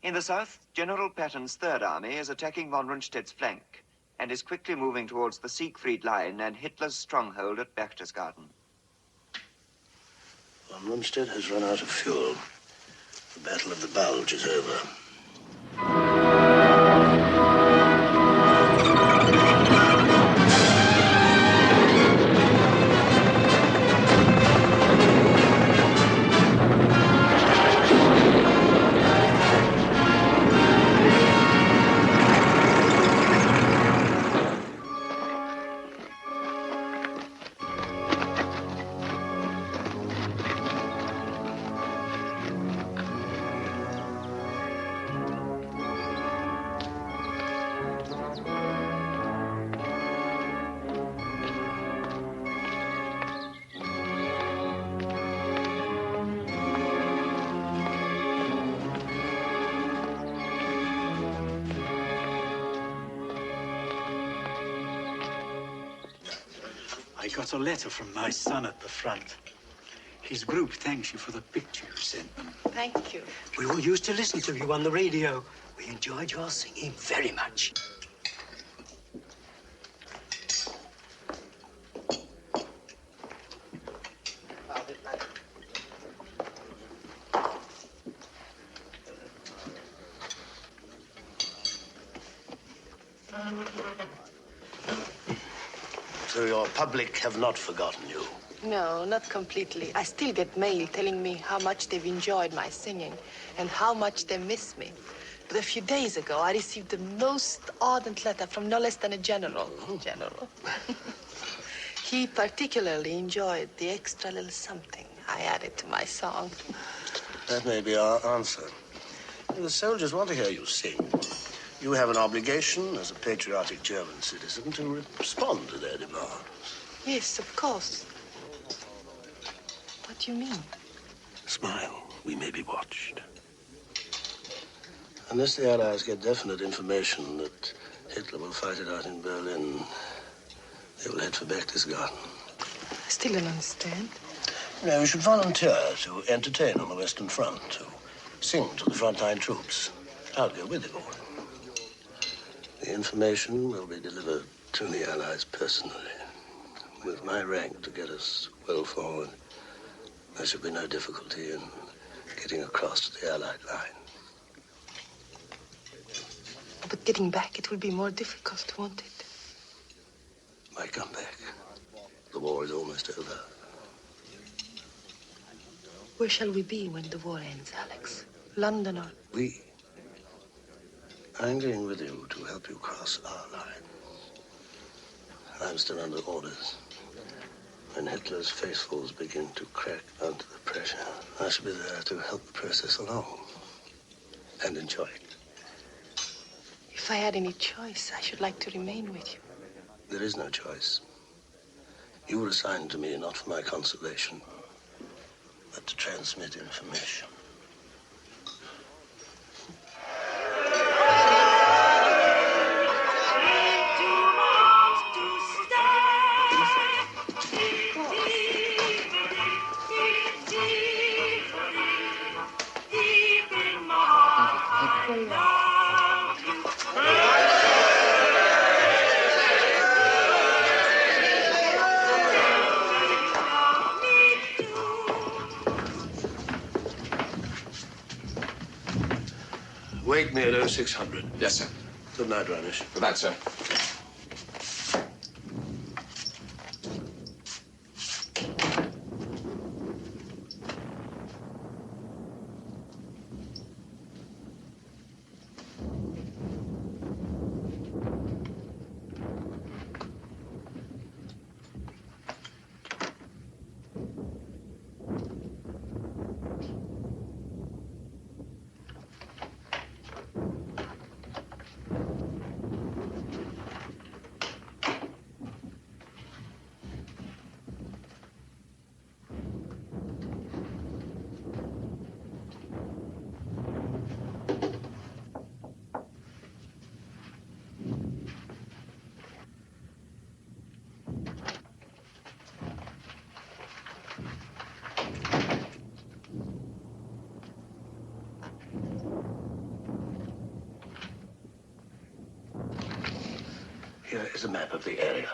In the south, General Patton's Third Army is attacking von Rundstedt's flank and is quickly moving towards the Siegfried Line and Hitler's stronghold at Berchtesgaden. Von Rundstedt has run out of fuel. The Battle of the Bulge is over. I got a letter from my son at the front. His group thanks you for the picture you sent them. Thank you. We all used to listen to you on the radio. We enjoyed your singing very much. So your public have not forgotten you? No, not completely. I still get mail telling me how much they've enjoyed my singing and how much they miss me. But a few days ago, I received the most ardent letter from no less than a general. He particularly enjoyed the extra little something I added to my song. That may be our answer. The soldiers want to hear you sing. You have an obligation as a patriotic German citizen to respond to their demands. Yes, of course. What do you mean? Smile. We may be watched. Unless the Allies get definite information that Hitler will fight it out in Berlin, they will head for Berchtesgaden. I still don't understand. No, you should volunteer to entertain on the Western Front, to sing to the frontline troops. I'll go with you. The information will be delivered to the Allies personally. With my rank to get us well forward, there should be no difficulty in getting across to the Allied line. But getting back, it will be more difficult, won't it? Why come back? The war is almost over. Where shall we be when the war ends, Alex? London or... We. I'm going with you to help you cross our line. I'm still under orders. When Hitler's faithfuls begin to crack under the pressure, I shall be there to help the process along and enjoy it. If I had any choice, I should like to remain with you. There is no choice. You were assigned to me not for my consolation, but to transmit information. Wake me at 0600. Yes, sir. Good night, Reinisch. Good night, sir. Here is a map of the area.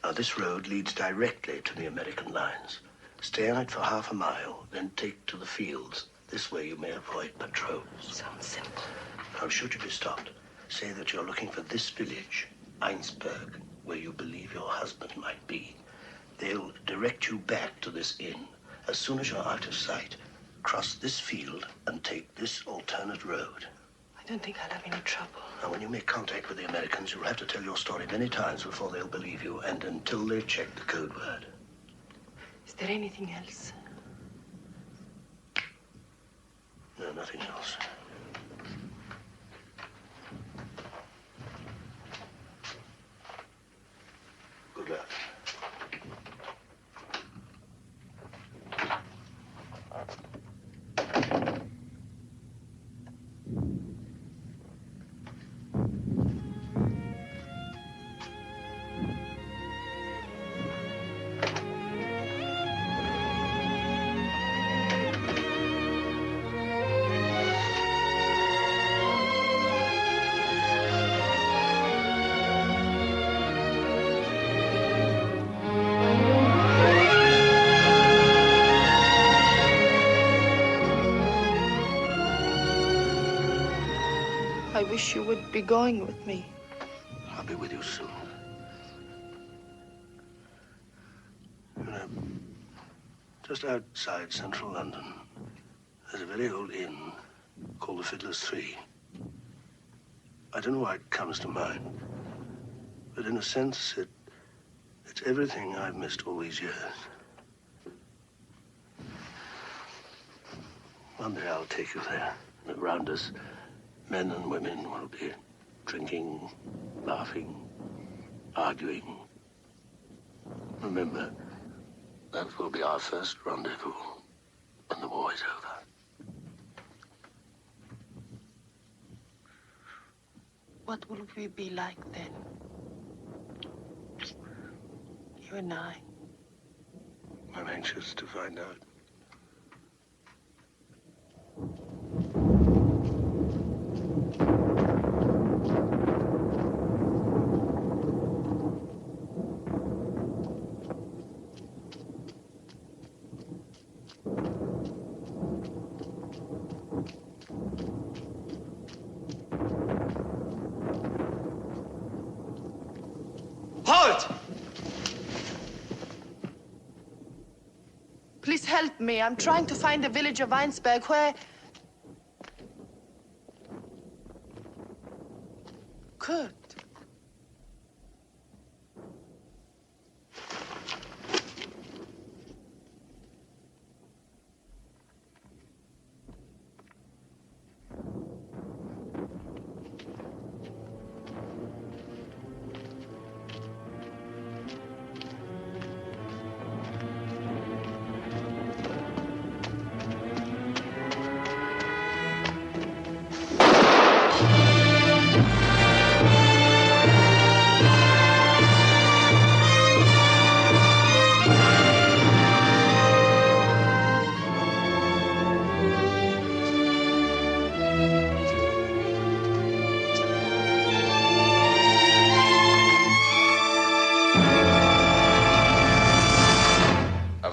Now, this road leads directly to the American lines. Stay on it for half a mile, then take to the fields. This way you may avoid patrols. Sounds simple. Now, should you be stopped, say that you're looking for this village, Einsberg, where you believe your husband might be. They'll direct you back to this inn. As soon as you're out of sight, cross this field and take this alternate road. I don't think I'll have any trouble. Now, when you make contact with the Americans, you'll have to tell your story many times before they'll believe you, and until they check the code word. Is there anything else? No, nothing else. Good luck. I wish you would be going with me. I'll be with you soon. You know, just outside central London, there's a very old inn called the Fiddler's Three. I don't know why it comes to mind, but in a sense, It's everything I've missed all these years. One day I'll take you there. Around us, men and women will be drinking, laughing, arguing. Remember, that will be our first rendezvous when the war is over. What will we be like then? You and I. I'm anxious to find out. Halt! Please help me. I'm trying to find the village of Weinsberg where... Kurt.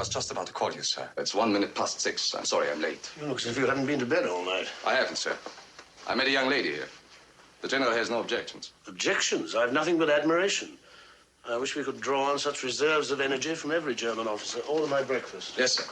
Just about to call you, sir. It's 1 minute past 6. I'm sorry I'm late. You look as if you hadn't been to bed all night. I haven't, sir. I met a young lady here. The general has no objections. Objections? I've nothing but admiration. I wish we could draw on such reserves of energy from every German officer. Order my breakfast. Yes, sir.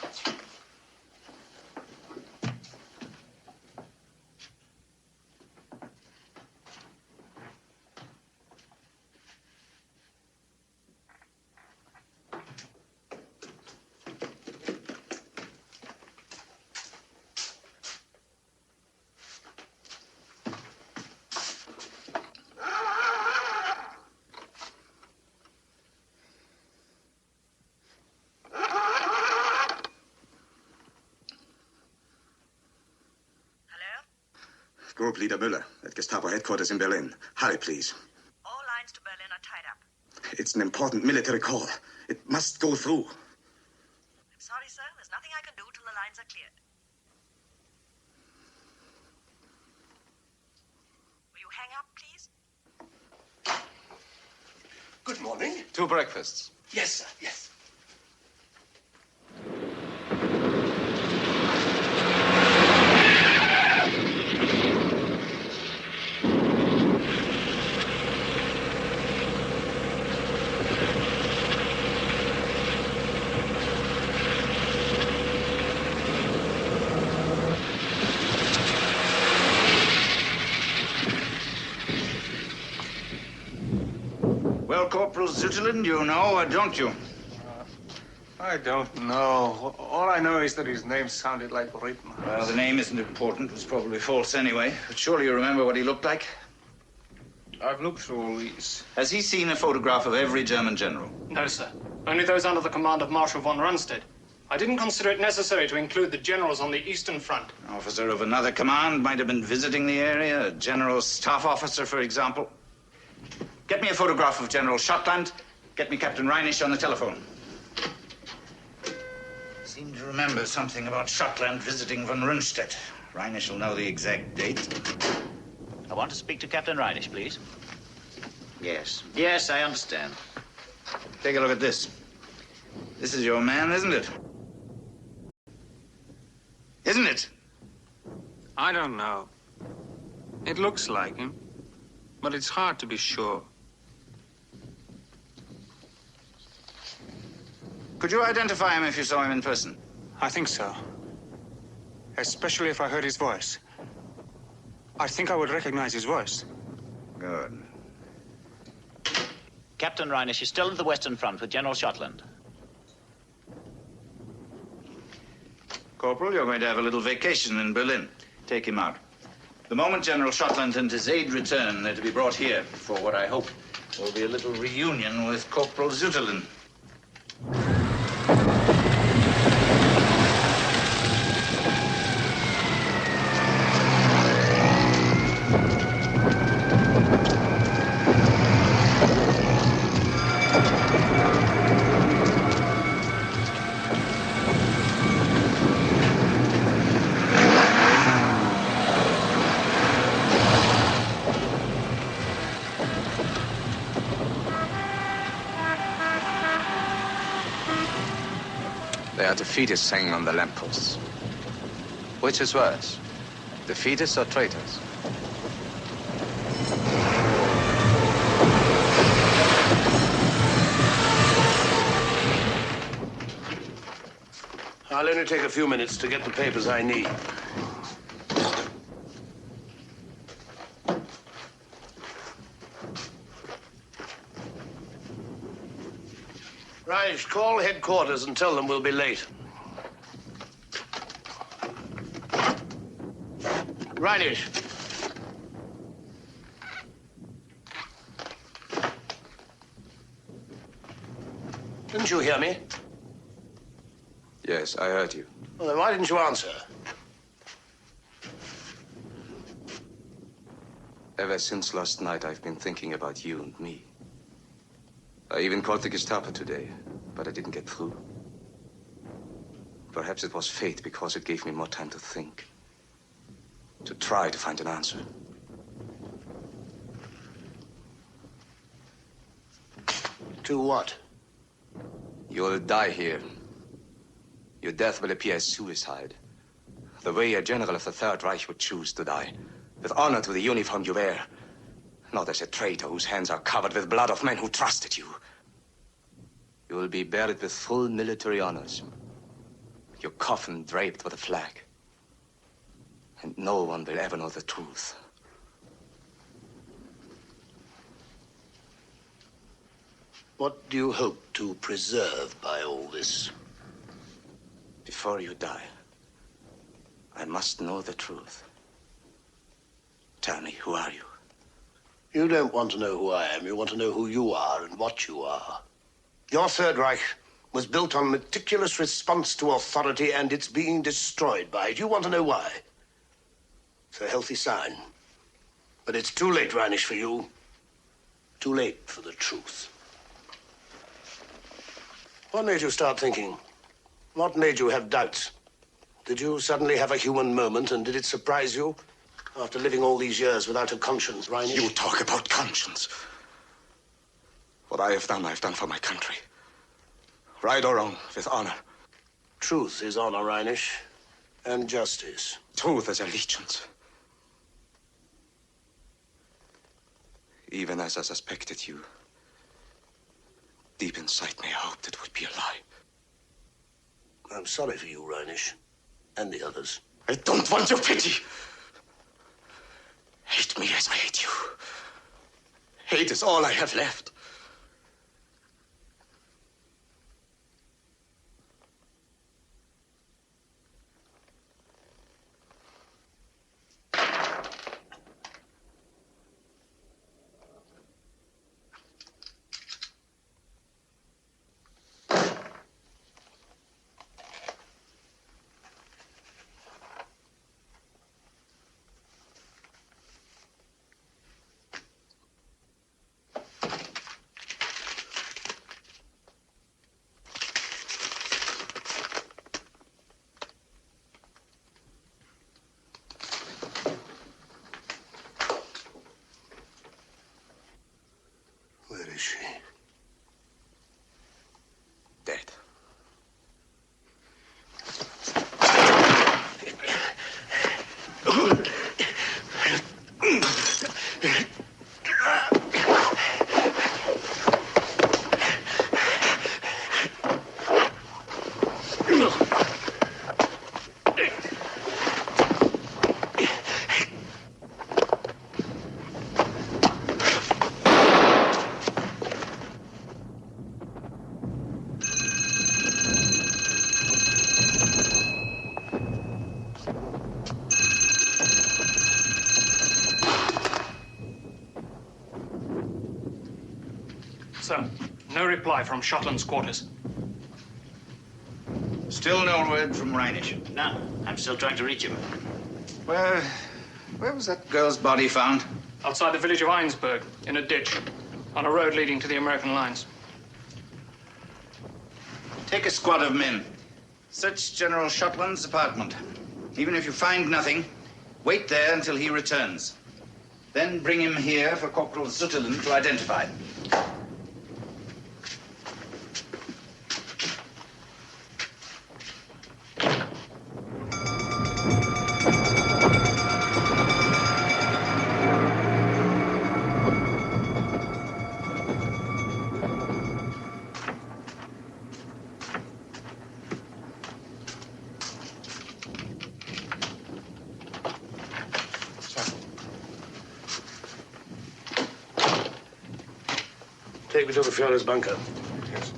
Group Leader Müller at Gestapo headquarters in Berlin. Hurry, please. All lines to Berlin are tied up. It's an important military call. It must go through. I'm sorry, sir. There's nothing I can do till the lines are cleared. Will you hang up, please? Good morning. 2 breakfasts. Yes, sir. Yes. Well, Corporal Zutterland, you know or don't you? I don't know. All I know is that his name sounded like Rittenhouse. Well, the name isn't important. It was probably false anyway. But surely you remember what he looked like? I've looked through all these. Has he seen a photograph of every German general? No, sir. Only those under the command of Marshal von Rundstedt. I didn't consider it necessary to include the generals on the Eastern Front. An officer of another command might have been visiting the area. A general staff officer, for example. Get me a photograph of General Schottland. Get me Captain Reinisch on the telephone. Seem to remember something about Schottland visiting von Rundstedt. Reinisch will know the exact date. I want to speak to Captain Reinisch, please. Yes. Yes, I understand. Take a look at this. This is your man, isn't it? Isn't it? I don't know. It looks like him, but it's hard to be sure. Could you identify him if you saw him in person? I think so. Especially if I heard his voice. I think I would recognize his voice. Good. Captain Reinisch is still at the Western Front with General Schottland. Corporal, you're going to have a little vacation in Berlin. Take him out. The moment General Schottland and his aide return, they're to be brought here for what I hope will be a little reunion with Corporal Zuterlin. Defeatists hanging on the lampposts. Which is worse, defeatists or traitors? I'll only take a few minutes to get the papers I need. Reinisch, call headquarters and tell them we'll be late. Reinisch. Didn't you hear me? Yes, I heard you. Well, then why didn't you answer? Ever since last night, I've been thinking about you and me. I even called the Gestapo today, but I didn't get through. Perhaps it was fate because it gave me more time to think. To try to find an answer. To what? You'll die here. Your death will appear as suicide. The way a general of the Third Reich would choose to die. With honor to the uniform you wear. Not as a traitor whose hands are covered with blood of men who trusted you. You will be buried with full military honors. Your coffin draped with a flag. And no one will ever know the truth. What do you hope to preserve by all this? Before you die, I must know the truth. Tell me, who are you? You don't want to know who I am. You want to know who you are and what you are. Your Third Reich was built on meticulous response to authority, and it's being destroyed by it. You want to know why? It's a healthy sign. But it's too late, Reinisch, for you. Too late for the truth. What made you start thinking? What made you have doubts? Did you suddenly have a human moment, and did it surprise you? After living all these years without a conscience, Reinisch? You talk about conscience. What I have done for my country. Right or wrong, with honor. Truth is honor, Reinisch, and justice. Truth is allegiance. Even as I suspected you, deep inside me, I hoped it would be a lie. I'm sorry for you, Reinisch, and the others. I don't want your pity. Hate me as I hate you. Hate is all I have left. reply from Schottland's quarters. Still no word from Reinisch? No, I'm still trying to reach him. Where was that girl's body found? Outside the village of Einsberg, in a ditch, on a road leading to the American lines. Take a squad of men. Search General Schottland's apartment. Even if you find nothing, wait there until he returns. Then bring him here for Corporal Sutherland to identify. Take me to the Führer's bunker. Yes.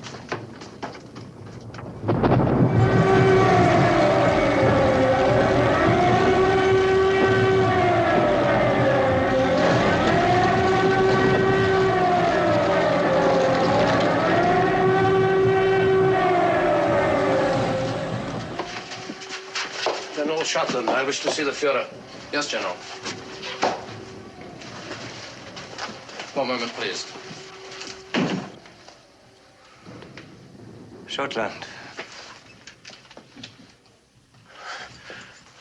General Schottland, I wish to see the Führer. Yes, General. One moment, please. Schottland.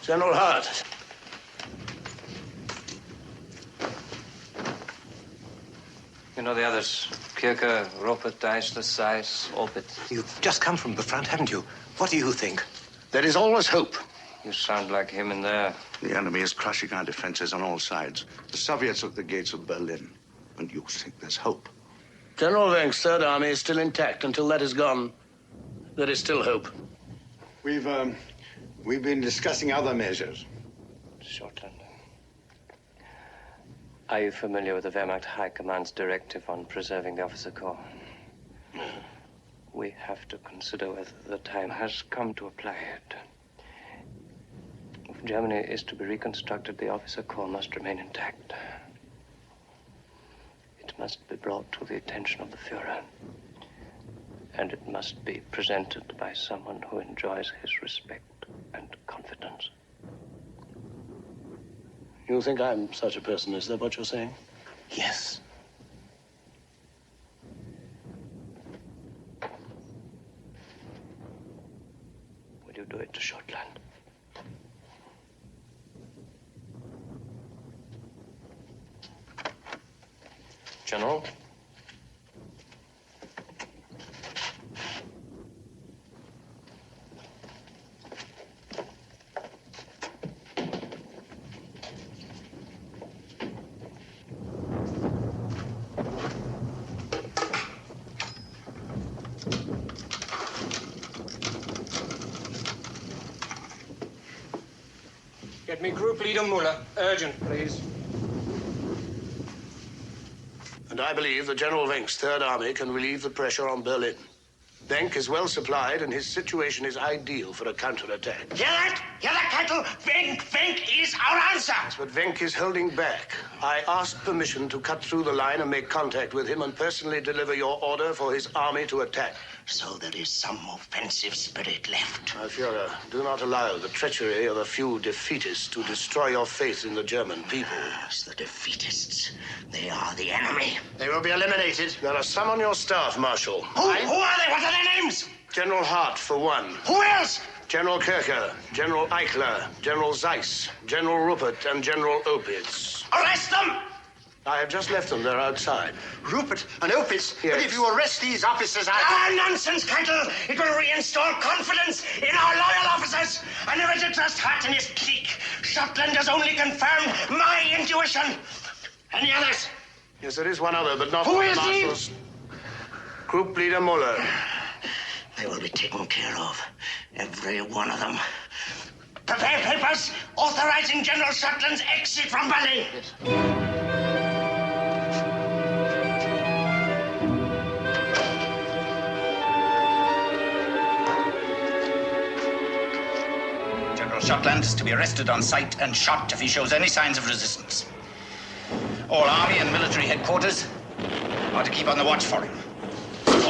General Hudd. You know the others. Kirker, Rupert, Deisler, Seiss, Orbit. You've just come from the front, haven't you? What do you think? There is always hope. You sound like him in there. The enemy is crushing our defenses on all sides. The Soviets are at the gates of Berlin. And you think there's hope? General Wenck's Third Army is still intact. Until that is gone, there is still hope. We've been discussing other measures. Schottland. Are you familiar with the Wehrmacht High Command's directive on preserving the officer corps? We have to consider whether the time has come to apply it. If Germany is to be reconstructed, the officer corps must remain intact. It must be brought to the attention of the Führer. And it must be presented by someone who enjoys his respect and confidence. You think I'm such a person? Is that what you're saying? Yes. Will you do it to Schottland? General? Get me Group Leader Müller. Urgent, please. And I believe that General Wenck's Third Army can relieve the pressure on Berlin. Wenck is well supplied, and his situation is ideal for a counterattack. Hear that? Hear that, Kettle? Wenck is our answer. Yes, but Wenck is holding back. I asked permission to cut through the line and make contact with him and personally deliver your order for his army to attack. So there is some offensive spirit left. My Führer, do not allow the treachery of a few defeatists to destroy your faith in the German people. Yes, the defeatists. They are the enemy. They will be eliminated. There are some on your staff, Marshal. Who are they? What are their names? General Hart, for one. Who else? General Kircher, General Eichler, General Seiss, General Rupert, and General Opitz. Arrest them! I have just left them. They're outside. Rupert and Opitz? Yes. But if you arrest these officers, nonsense, Kettle! It will reinstall confidence in our loyal officers. I never did trust Hart and his clique. Schottland has only confirmed my intuition. Any others? Yes, there is one other, but not Who is he? Marshals. Group Leader Müller. They will be taken care of. Every one of them. Prepare papers authorizing General Schottland's exit from Berlin. Yes. Schottland is to be arrested on sight and shot if he shows any signs of resistance. All army and military headquarters are to keep on the watch for him.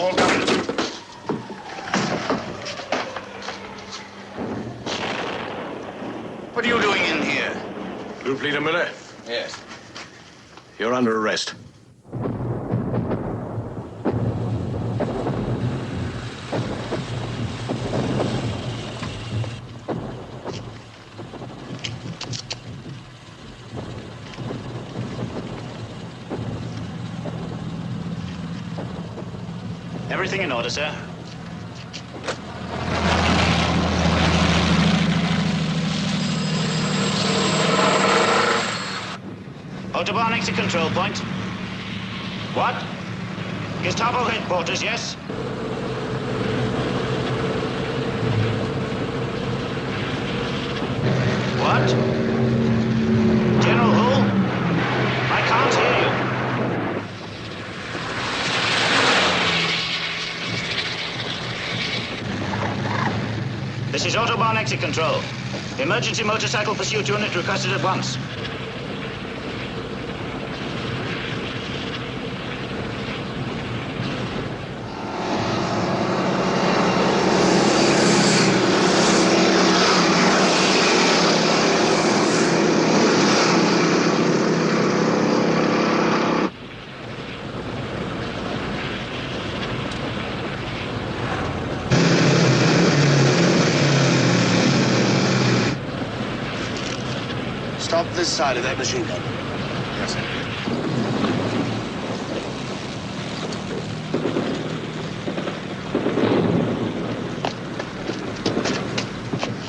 all coming. What are you doing in here? Group Leader Müller? Yes. You're under arrest. Everything in order, sir. Autobahn exit control point. What? Gestapo headquarters, yes? What? General who? I can't hear you. This is Autobahn exit control. Emergency motorcycle pursuit unit requested at once. Stop this side of that machine gun. Yes, sir.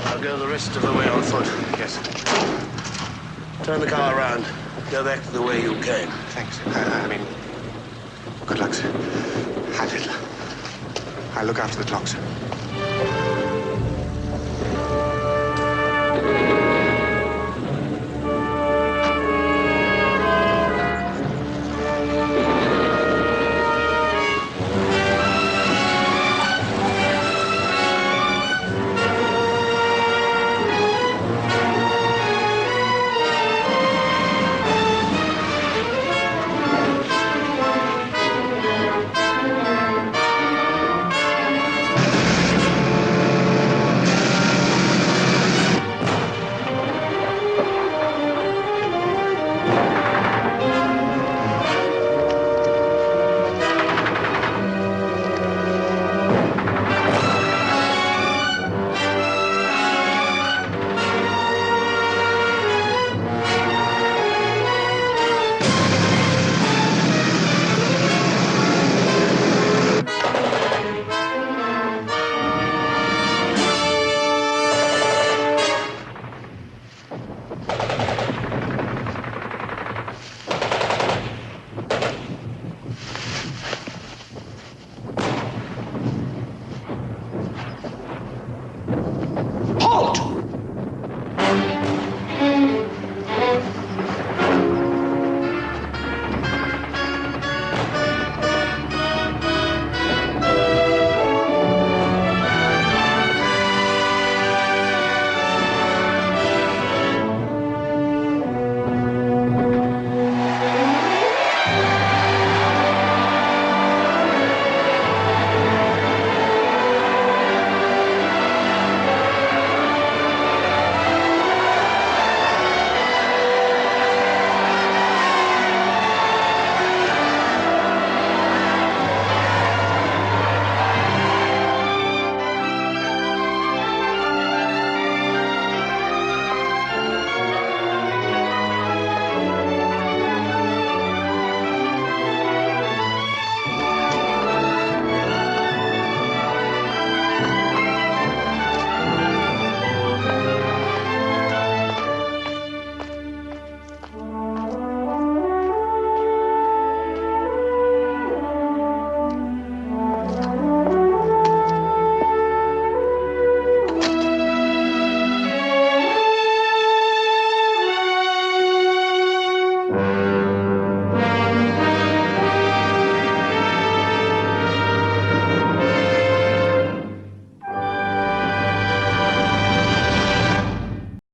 I'll go the rest of the way on foot. Yes, sir. Turn the car around. Go back to the way you came. Thanks. I mean, good luck, sir. Heil Hitler. I'll look after the clock, sir.